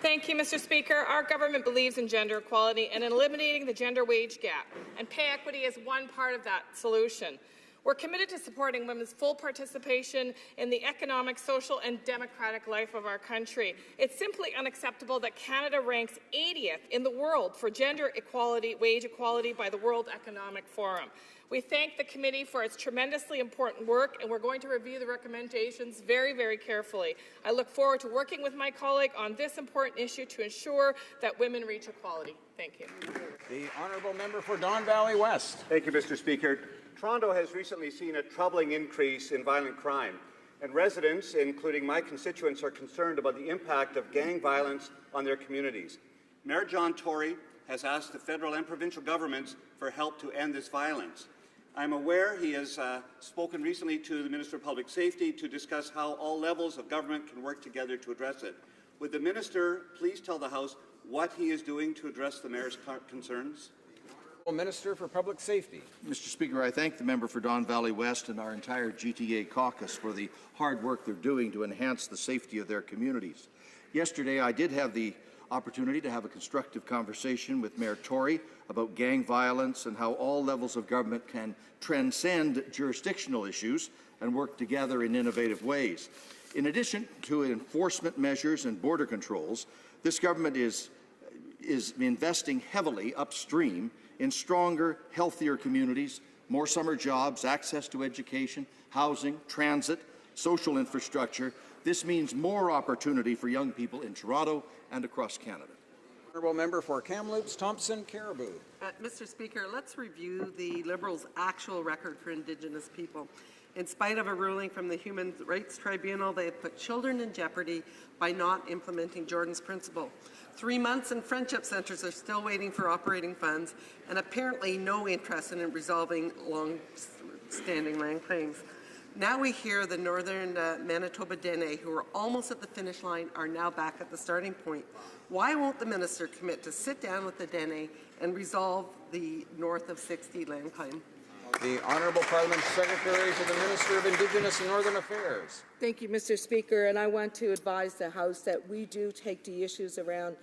Speaker 5: Thank you, Mr. Speaker. Our government believes in gender equality and in eliminating the gender wage gap, and pay equity is one part of that solution. We're committed to supporting women's full participation in the economic, social, and democratic life of our country. It's simply unacceptable that Canada ranks 80th in the world for gender equality, wage equality by the World Economic Forum. We thank the committee for its tremendously important work, and we're going to review the recommendations very, very carefully. I look forward to working with my colleague on this important issue to ensure that women reach equality. Thank you.
Speaker 2: The Honourable Member for Don Valley West.
Speaker 6: Thank you, Mr. Speaker. Toronto has recently seen a troubling increase in violent crime, and residents, including my constituents, are concerned about the impact of gang violence on their communities. Mayor John Tory has asked the federal and provincial governments for help to end this violence. I'm aware he has spoken recently to the Minister of Public Safety to discuss how all levels of government can work together to address it. Would the Minister please tell the House what he is doing to address the Mayor's concerns?
Speaker 2: Minister for Public Safety.
Speaker 8: Mr. Speaker, I thank the member for Don Valley West and our entire GTA caucus for the hard work they're doing to enhance the safety of their communities. Yesterday, I did have the opportunity to have a constructive conversation with Mayor Tory about gang violence and how all levels of government can transcend jurisdictional issues and work together in innovative ways. In addition to enforcement measures and border controls, this government is investing heavily upstream in stronger, healthier communities, more summer jobs, access to education, housing, transit, social infrastructure. This means more opportunity for young people in Toronto and across Canada.
Speaker 2: Honourable Member for Kamloops, Thompson, Caribou.
Speaker 10: Mr. Speaker, let's review the Liberals' actual record for Indigenous people. In spite of a ruling from the Human Rights Tribunal, they have put children in jeopardy by not implementing Jordan's Principle. 3 months and friendship centres are still waiting for operating funds, and apparently no interest in resolving long-standing land claims. Now we hear the Northern Manitoba Dene, who are almost at the finish line, are now back at the starting point. Why won't the minister commit to sit down with the Dene and resolve the north of 60 land claim?
Speaker 2: The Honourable Parliament Secretary to the Minister of Indigenous and Northern Affairs.
Speaker 23: Thank you, Mr. Speaker, and I want to advise the House that we do take the issues around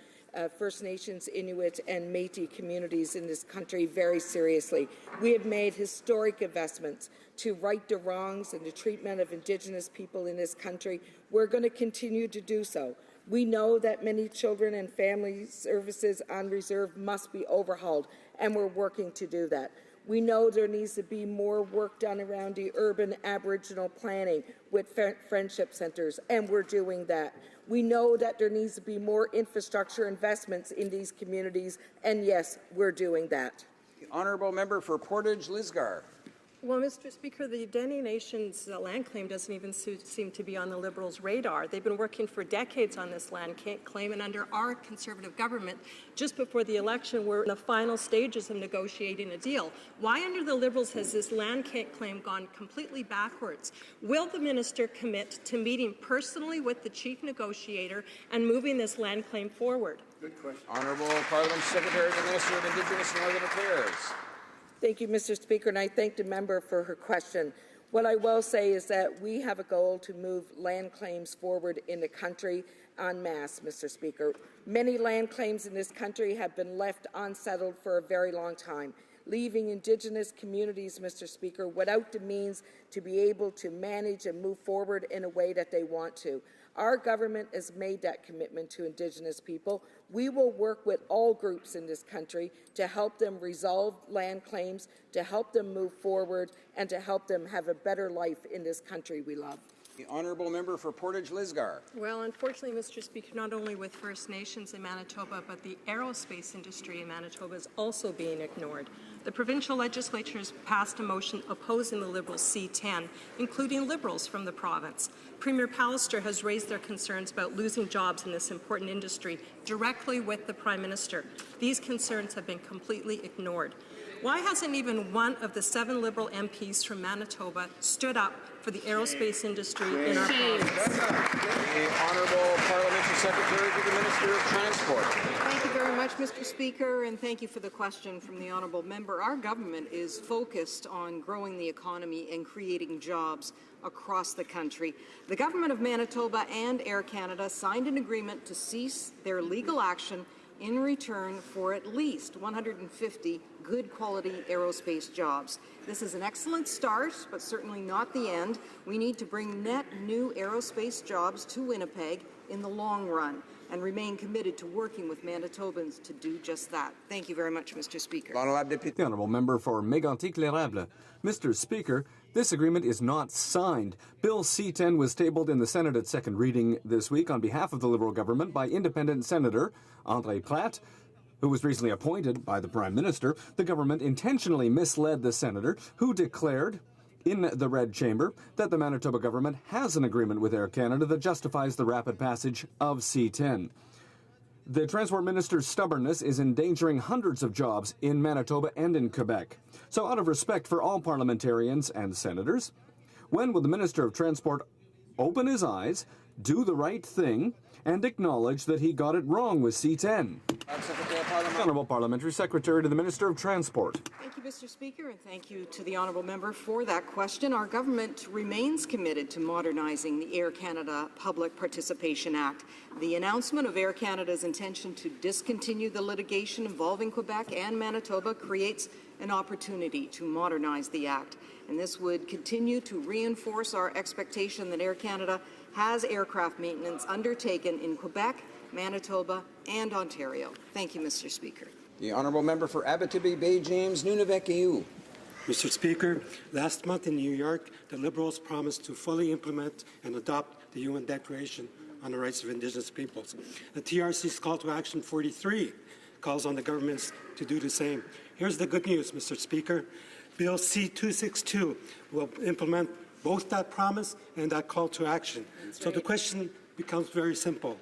Speaker 23: First Nations, Inuit and Métis communities in this country very seriously. We have made historic investments to right the wrongs and the treatment of Indigenous people in this country. We're going to continue to do so. We know that many children and family services on reserve must be overhauled, and we're working to do that. We know there needs to be more work done around the urban Aboriginal planning with friendship centres, and we're doing that. We know that there needs to be more infrastructure investments in these communities, and yes, we're doing that.
Speaker 2: The Honourable Member for Portage, Lisgar.
Speaker 12: Well, Mr. Speaker, the Dene Nation's land claim doesn't even seem to be on the Liberals' radar. They've been working for decades on this land claim, and under our Conservative government, just before the election, we're in the final stages of negotiating a deal. Why under the Liberals has this land claim gone completely backwards? Will the minister commit to meeting personally with the chief negotiator and moving this land claim forward?
Speaker 2: Good question. Honourable Parliament Secretary to the Minister of Indigenous and Northern Affairs.
Speaker 23: Thank you, Mr. Speaker, and I thank the member for her question. What I will say is that we have a goal to move land claims forward in the country en masse, Mr. Speaker. Many land claims in this country have been left unsettled for a very long time, leaving Indigenous communities, Mr. Speaker, without the means to be able to manage and move forward in a way that they want to. Our government has made that commitment to Indigenous people. We will work with all groups in this country to help them resolve land claims, to help them move forward, and to help them have a better life in this country we love.
Speaker 2: The Honourable Member for Portage, Lisgar.
Speaker 12: Well, unfortunately, Mr. Speaker, not only with First Nations in Manitoba, but the aerospace industry in Manitoba is also being ignored. The provincial legislature has passed a motion opposing the Liberals' C10, including Liberals from the province. Premier Pallister has raised their concerns about losing jobs in this important industry directly with the Prime Minister. These concerns have been completely ignored. Why hasn't even one of the 7 Liberal MPs from Manitoba stood up for the aerospace industry in our province?
Speaker 2: The Honourable Parliamentary Secretary to the Minister of Transport.
Speaker 13: Thank you very much, Mr. Speaker, and thank you for the question from the Honourable Member. Our government is focused on growing the economy and creating jobs across the country. The Government of Manitoba and Air Canada signed an agreement to cease their legal action in return for at least 150 good quality aerospace jobs. This is an excellent start, but certainly not the end. We need to bring net new aerospace jobs to Winnipeg in the long run and remain committed to working with Manitobans to do just that. Thank you very much, Mr. Speaker.
Speaker 14: The Honourable Member for Mégantic-L'Érable. Mr. Speaker, this agreement is not signed. Bill C-10 was tabled in the Senate at second reading this week on behalf of the Liberal government by independent Senator André Platt, who was recently appointed by the Prime Minister. The government intentionally misled the senator, who declared in the Red Chamber that the Manitoba government has an agreement with Air Canada that justifies the rapid passage of C-10. The Transport Minister's stubbornness is endangering hundreds of jobs in Manitoba and in Quebec. So out of respect for all parliamentarians and senators, when will the Minister of Transport open his eyes, do the right thing, and acknowledge that he got it wrong with C-10? Honourable Parliamentary Secretary to the Minister of Transport.
Speaker 13: Thank you, Mr. Speaker, and thank you to the Honourable Member for that question. Our government remains committed to modernising the Air Canada Public Participation Act. The announcement of Air Canada's intention to discontinue the litigation involving Quebec and Manitoba creates an opportunity to modernise the Act, and this would continue to reinforce our expectation that Air Canada has aircraft maintenance undertaken in Quebec, Manitoba, and Ontario. Thank you, Mr. Speaker.
Speaker 2: The Honourable Member for Abitibi Bay James, Nunavik.
Speaker 16: Mr. Speaker, last month in New York, the Liberals promised to fully implement and adopt the UN Declaration on the Rights of Indigenous Peoples. The TRC's Call to Action 43 calls on the governments to do the same. Here's the good news, Mr. Speaker. Bill C-262 will implement both that promise and that call to action. So the question becomes very simple,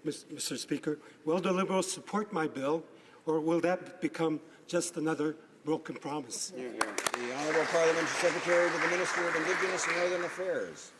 Speaker 16: Mr. Speaker. Will the Liberals support my bill, or will that become just another broken promise?
Speaker 2: The Honourable Parliamentary Secretary to the Minister of Indigenous and Northern Affairs.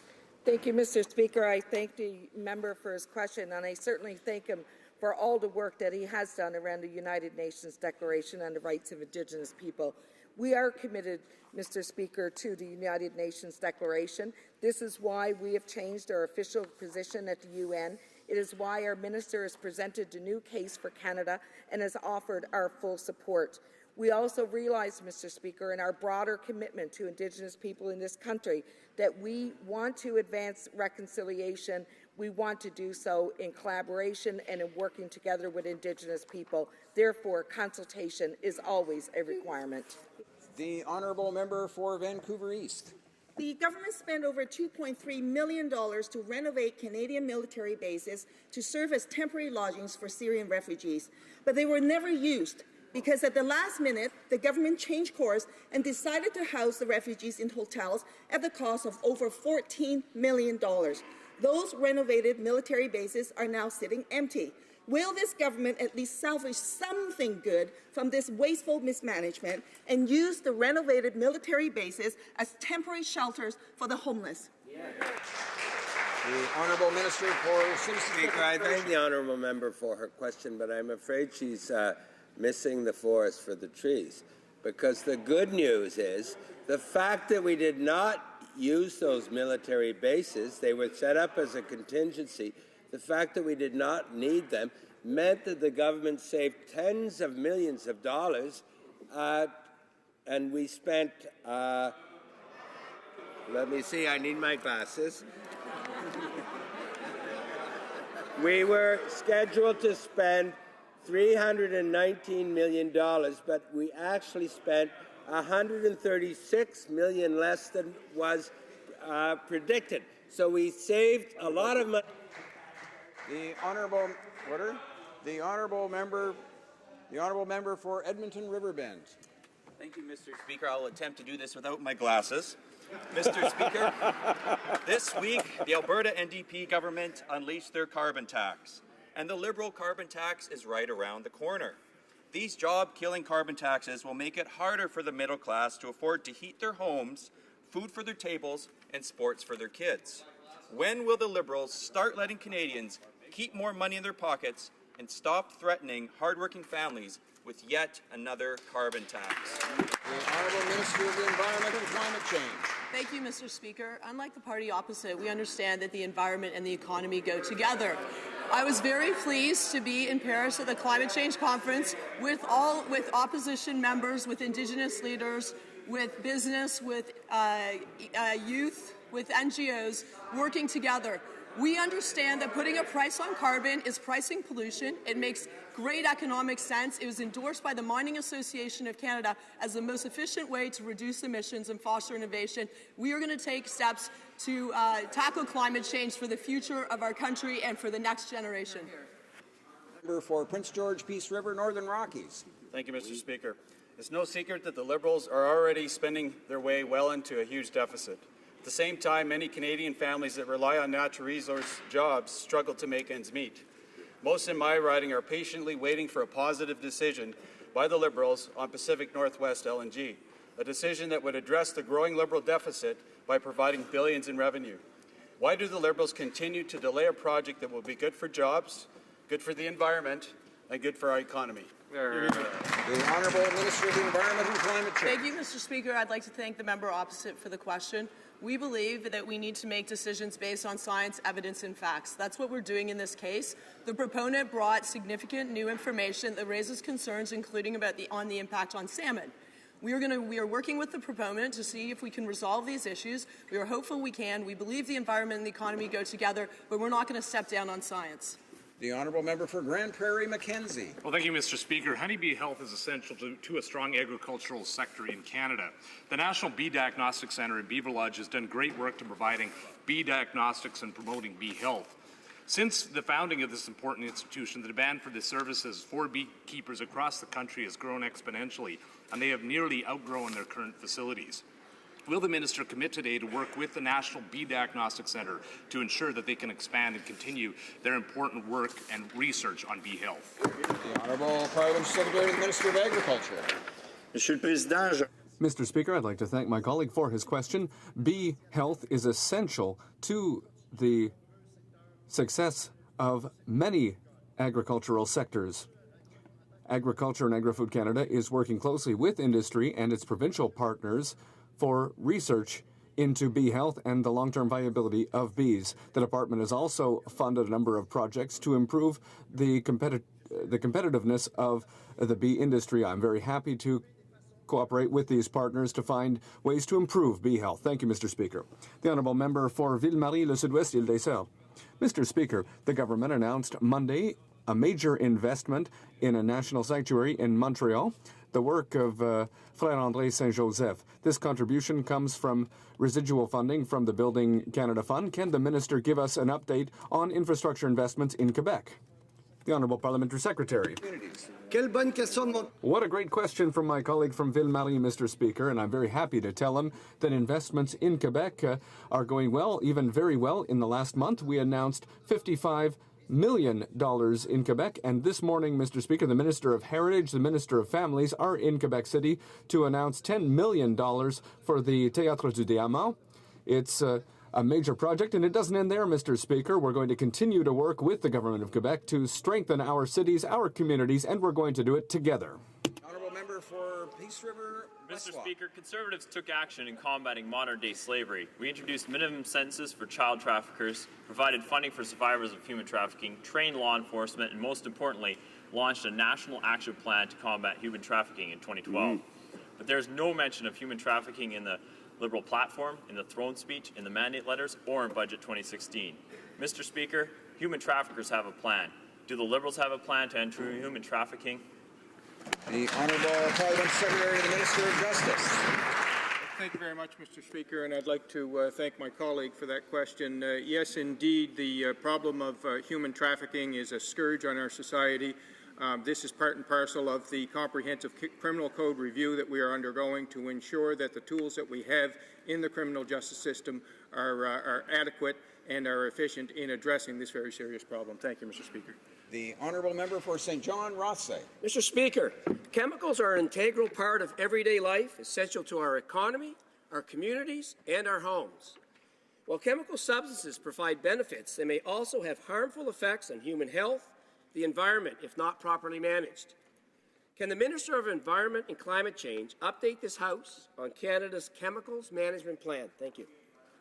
Speaker 23: Thank you, Mr. Speaker. I thank the member for his question, and I certainly thank him for all the work that he has done around the United Nations Declaration on the Rights of Indigenous People. We are committed, Mr. Speaker, to the United Nations Declaration. This is why we have changed our official position at the UN. It is why our minister has presented a new case for Canada and has offered our full support. We also realize, Mr. Speaker, in our broader commitment to Indigenous people in this country, that we want to advance reconciliation. We want to do so in collaboration and in working together with Indigenous people. Therefore, consultation is always a requirement.
Speaker 2: The Honourable Member for Vancouver East.
Speaker 19: The government spent over $2.3 million to renovate Canadian military bases to serve as temporary lodgings for Syrian refugees, but they were never used because at the last minute, the government changed course and decided to house the refugees in hotels at the cost of over $14 million. Those renovated military bases are now sitting empty. Will this government at least salvage something good from this wasteful mismanagement and use the renovated military bases as temporary shelters for the homeless?
Speaker 2: The Honourable Minister for Citizenship.
Speaker 21: Speaker, I thank the Honourable Member for her question, but I'm afraid she's missing the forest for the trees. Because the good news is the fact that we did not use those military bases, they were set up as a contingency. The fact that we did not need them meant that the government saved tens of millions of dollars, and we spent, let me see, I need my glasses. We were scheduled to spend $319 million, but we actually spent $136 million less than was predicted. So we saved a lot of money.
Speaker 2: The Honourable Member for Edmonton Riverbend.
Speaker 3: Thank you, Mr. Speaker. I'll attempt to do this without my glasses. Mr. Speaker, this week, the Alberta NDP government unleashed their carbon tax, and the Liberal carbon tax is right around the corner. These job-killing carbon taxes will make it harder for the middle class to afford to heat their homes, food for their tables, and sports for their kids. When will the Liberals start letting Canadians keep more money in their pockets and stop threatening hardworking families with yet another carbon tax?
Speaker 2: The Honourable Minister of the Environment and Climate Change.
Speaker 4: Thank you, Mr. Speaker. Unlike the party opposite, we understand that the environment and the economy go together. I was very pleased to be in Paris at the Climate Change Conference with opposition members, with Indigenous leaders, with business, with youth, with NGOs working together. We understand that putting a price on carbon is pricing pollution. It makes great economic sense. It was endorsed by the Mining Association of Canada as the most efficient way to reduce emissions and foster innovation. We are going to take steps to tackle climate change for the future of our country and for the next generation.
Speaker 2: Member for Prince George, Peace River, Northern Rockies.
Speaker 17: Thank you, Mr. Speaker. It's no secret that the Liberals are already spending their way well into a huge deficit. At the same time, many Canadian families that rely on natural resource jobs struggle to make ends meet. Most in my riding are patiently waiting for a positive decision by the Liberals on Pacific Northwest LNG, a decision that would address the growing Liberal deficit by providing billions in revenue. Why do the Liberals continue to delay a project that will be good for jobs, good for the environment, and good for our economy?
Speaker 2: The Honourable Minister of the Environment and Climate Change.
Speaker 4: Thank you, Mr. Speaker. I'd like to thank the member opposite for the question. We believe that we need to make decisions based on science, evidence, and facts. That's what we're doing in this case. The proponent brought significant new information that raises concerns, including about the impact on salmon. We are working with the proponent to see if we can resolve these issues. We are hopeful we can. We believe the environment and the economy go together, but we're not going to step down on science.
Speaker 2: The Honourable Member for Grand Prairie, Mackenzie.
Speaker 20: Well, thank you, Mr. Speaker. Honeybee health is essential to a strong agricultural sector in Canada. The National Bee Diagnostic Centre in Beaver Lodge has done great work to providing bee diagnostics and promoting bee health. Since the founding of this important institution, the demand for the services for beekeepers across the country has grown exponentially, and they have nearly outgrown their current facilities. Will the Minister commit today to work with the National Bee Diagnostic Centre to ensure that they can expand and continue their important work and research on bee health?
Speaker 2: The Honourable Parliament Secretary to the Minister of Agriculture.
Speaker 14: Mr. Speaker, I'd like to thank my colleague for his question. Bee health is essential to the success of many agricultural sectors. Agriculture and Agri-Food Canada is working closely with industry and its provincial partners for research into bee health and the long-term viability of bees. The department has also funded a number of projects to improve the competitiveness of the bee industry. I'm very happy to cooperate with these partners to find ways to improve bee health. Thank you, Mr. Speaker. The Honourable Member for Ville-Marie-le-Sud-Ouest, Île-des-Sœurs. Mr. Speaker, the government announced Monday a major investment in a national sanctuary in Montreal, the work of Frère André Saint-Joseph. This contribution comes from residual funding from the Building Canada Fund. Can the Minister give us an update on infrastructure investments in Quebec? The Honourable Parliamentary Secretary. What a great question from my colleague from Ville-Marie, Mr. Speaker, and I'm very happy to tell him that investments in Quebec are going well, even very well. In the last month, we announced $55 million in Quebec, and this morning, Mr. Speaker, the Minister of Heritage, the Minister of Families are in Quebec City to announce $10 million for the Théâtre du Diamant. It's a major project, and it doesn't end there, Mr. Speaker. We're going to continue to work with the Government of Quebec to strengthen our cities, our communities, and we're going to do it together.
Speaker 2: Honourable Member for Peace River,
Speaker 22: Mr. Speaker, Conservatives took action in combating modern-day slavery. We introduced minimum sentences for child traffickers, provided funding for survivors of human trafficking, trained law enforcement, and most importantly, launched a national action plan to combat human trafficking in 2012. But there's no mention of human trafficking in the Liberal platform, in the throne speech, in the mandate letters, or in Budget 2016. Mr. Speaker, human traffickers have a plan. Do the Liberals have a plan to end human trafficking?
Speaker 2: The Honourable Parliament Secretary to the Minister of Justice.
Speaker 26: Thank you very much, Mr. Speaker, and I'd like to thank my colleague for that question. Yes, indeed, the problem of human trafficking is a scourge on our society. This is part and parcel of the comprehensive criminal code review that we are undergoing to ensure that the tools that we have in the criminal justice system are adequate and are efficient in addressing this very serious problem. Thank you, Mr. Speaker.
Speaker 2: The honourable member for St. John Rothsay.
Speaker 1: Mr. Speaker, chemicals are an integral part of everyday life, essential to our economy, our communities, and our homes. While chemical substances provide benefits, they may also have harmful effects on human health, the environment, if not properly managed. Can the Minister of Environment and Climate Change update this House on Canada's chemicals management plan? Thank you.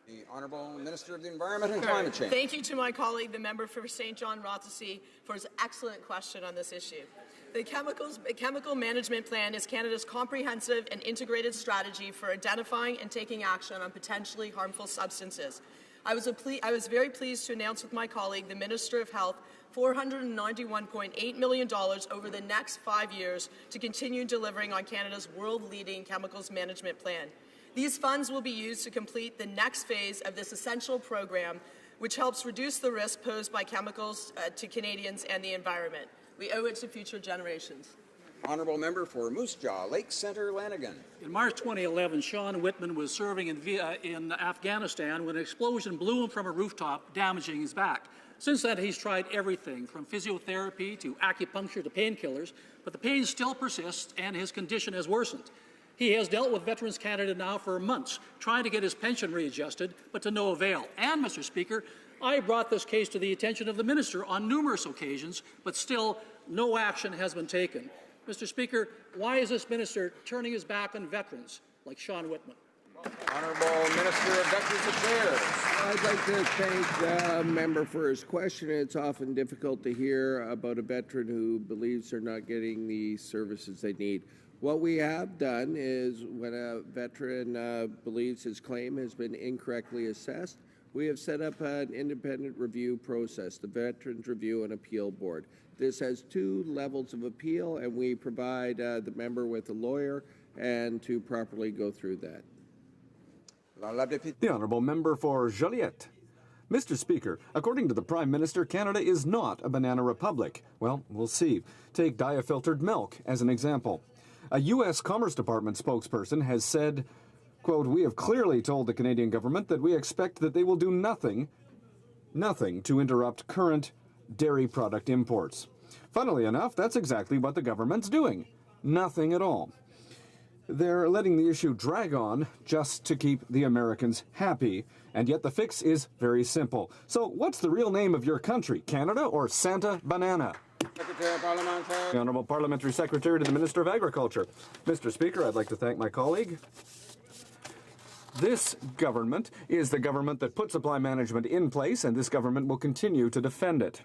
Speaker 2: The Honourable Minister of the Environment and Climate Change.
Speaker 4: Thank you to my colleague, the member for St. John Rothsay, for his excellent question on this issue. The Chemical Management Plan is Canada's comprehensive and integrated strategy for identifying and taking action on potentially harmful substances. I was very pleased to announce with my colleague, the Minister of Health, $491.8 million over the next 5 years to continue delivering on Canada's world-leading chemicals management plan. These funds will be used to complete the next phase of this essential program, which helps reduce the risk posed by chemicals to Canadians and the environment. We owe it to future generations.
Speaker 2: Honourable member for Moose Jaw, Lake Centre, Lanigan.
Speaker 7: In March 2011, Sean Whitman was serving in Afghanistan when an explosion blew him from a rooftop, damaging his back. Since then, he's tried everything from physiotherapy to acupuncture to painkillers, but the pain still persists and his condition has worsened. He has dealt with Veterans Canada now for months, trying to get his pension readjusted, but to no avail. And, Mr. Speaker, I brought this case to the attention of the Minister on numerous occasions, but still no action has been taken. Mr. Speaker, why is this Minister turning his back on veterans like Sean Whitman?
Speaker 2: Honourable Minister of Veterans Affairs.
Speaker 21: I'd like to thank the member for his question. It's often difficult to hear about a veteran who believes they're not getting the services they need. What we have done is when a veteran believes his claim has been incorrectly assessed, we have set up an independent review process, the Veterans Review and Appeal Board. This has 2 levels of appeal, and we provide the member with a lawyer and to properly go through that.
Speaker 14: The honourable member for Joliette. Mr. Speaker, according to the Prime Minister, Canada is not a banana republic. Well, we'll see. Take diafiltered milk as an example. A U.S. Commerce Department spokesperson has said, quote, "We have clearly told the Canadian government that we expect that they will do nothing to interrupt current dairy product imports." Funnily enough, that's exactly what the government's doing. Nothing at all. They're letting the issue drag on just to keep the Americans happy, and yet the fix is very simple. So what's the real name of your country, Canada or Santa Banana? The Honourable Parliamentary Secretary to the Minister of Agriculture. Mr. Speaker, I'd like to thank my colleague. This government is the government that put supply management in place, and this government will continue to defend it.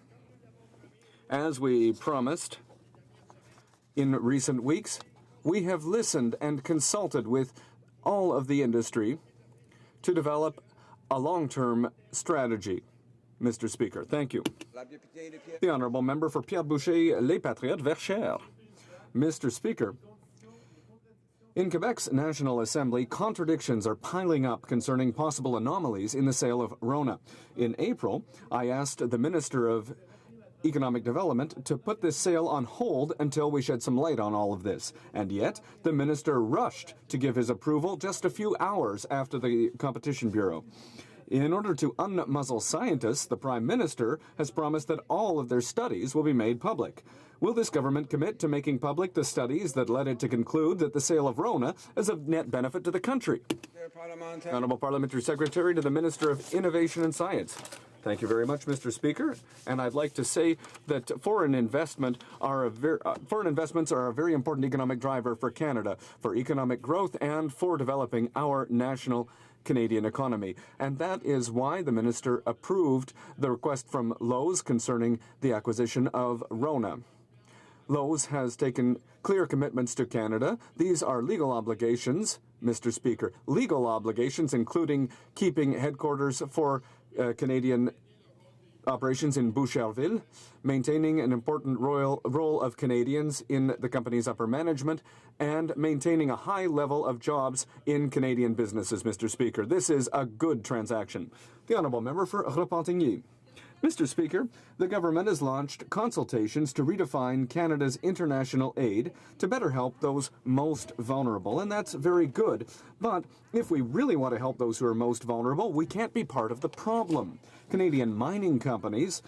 Speaker 14: As we promised in recent weeks, we have listened and consulted with all of the industry to develop a long-term strategy. Mr. Speaker, thank you. The Honourable Member for Pierre Boucher, Les Patriotes, Verchères. Mr. Speaker, in Quebec's National Assembly, contradictions are piling up concerning possible anomalies in the sale of Rona. In April, I asked the Minister of Economic Development to put this sale on hold until we shed some light on all of this. And yet, the minister rushed to give his approval just a few hours after the Competition Bureau. In order to unmuzzle scientists, the Prime Minister has promised that all of their studies will be made public. Will this government commit to making public the studies that led it to conclude that the sale of Rona is of net benefit to the country? Honourable Parliamentary Secretary to the Minister of Innovation and Science. Thank you very much, Mr. Speaker. And I'd like to say that foreign investments are a very important economic driver for Canada, for economic growth and for developing our national Canadian economy. And that is why the minister approved the request from Lowe's concerning the acquisition of Rona. Lowe's has taken clear commitments to Canada. These are legal obligations, Mr. Speaker, legal obligations including keeping headquarters for Canadian operations in Boucherville, maintaining an important role of Canadians in the company's upper management, and maintaining a high level of jobs in Canadian businesses, Mr. Speaker. This is a good transaction. The Honourable Member for Repentigny. Mr. Speaker, the government has launched consultations to redefine Canada's international aid to better help those most vulnerable, and that's very good. But if we really want to help those who are most vulnerable, we can't be part of the problem. Canadian mining companies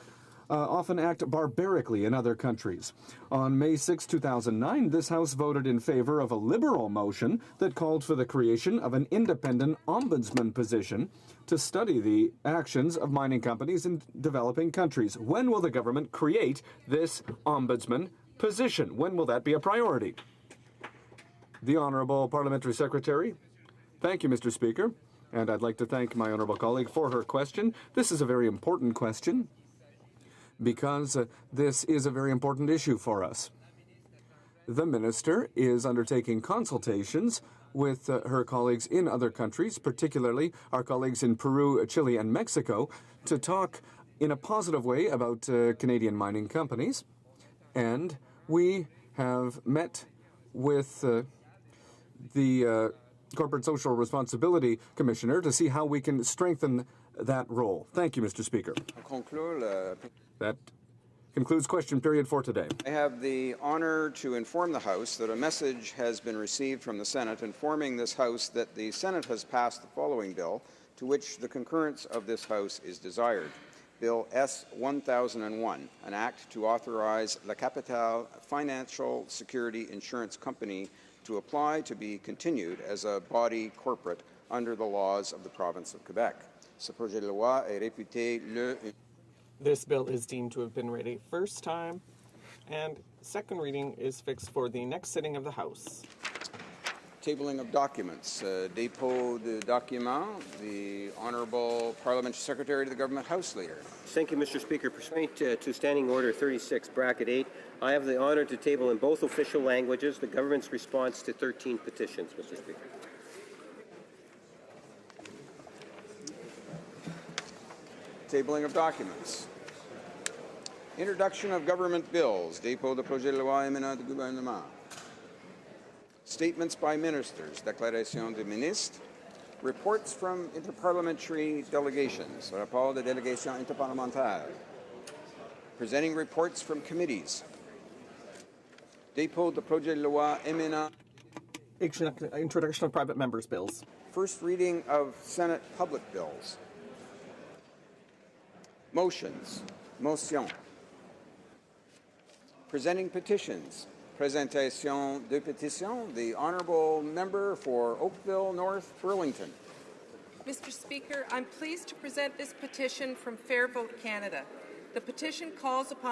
Speaker 14: often act barbarically in other countries. On May 6, 2009, this House voted in favor of a Liberal motion that called for the creation of an independent ombudsman position to study the actions of mining companies in developing countries. When will the government create this ombudsman position? When will that be a priority? The Honourable Parliamentary Secretary. Thank you, Mr. Speaker. And I'd like to thank my honourable colleague for her question. This is a very important question, because this is a very important issue for us. The minister is undertaking consultations with her colleagues in other countries, particularly our colleagues in Peru, Chile, and Mexico, to talk in a positive way about Canadian mining companies. And we have met with the Corporate Social Responsibility Commissioner to see how we can strengthen that role. Thank you, Mr. Speaker. That concludes question period for today.
Speaker 2: I have the honor to inform the House that a message has been received from the Senate informing this House that the Senate has passed the following bill, to which the concurrence of this House is desired. Bill S-1001, an act to authorize La Capitale Financial Security Insurance Company to apply to be continued as a body corporate under the laws of the province of Quebec. Ce projet de loi est réputé le...
Speaker 9: This bill is deemed to have been read a first time, and second reading is fixed for the next sitting of the House.
Speaker 2: Tabling of documents. Dépôt de documents. The Honourable Parliamentary Secretary to the Government House Leader.
Speaker 11: Thank you, Mr. Speaker. Pursuant to Standing Order 36, Bracket 8, I have the honour to table in both official languages the government's response to 13 petitions, Mr. Speaker.
Speaker 2: Tabling of documents. Introduction of government bills. Dépôt de projet de loi émanant du gouvernement. Statements by ministers. Déclaration des ministres. Reports from interparliamentary delegations. Rapport de délégation interparlementaire. Presenting reports from committees. Dépôt de projet de loi émanant.
Speaker 9: Introduction of private members' bills.
Speaker 2: First reading of Senate public bills. Motions. Motion. Presenting petitions. Présentation de pétitions. The Honourable Member for Oakville North Burlington.
Speaker 15: Mr. Speaker, I'm pleased to present this petition from Fairvote Canada. The petition calls upon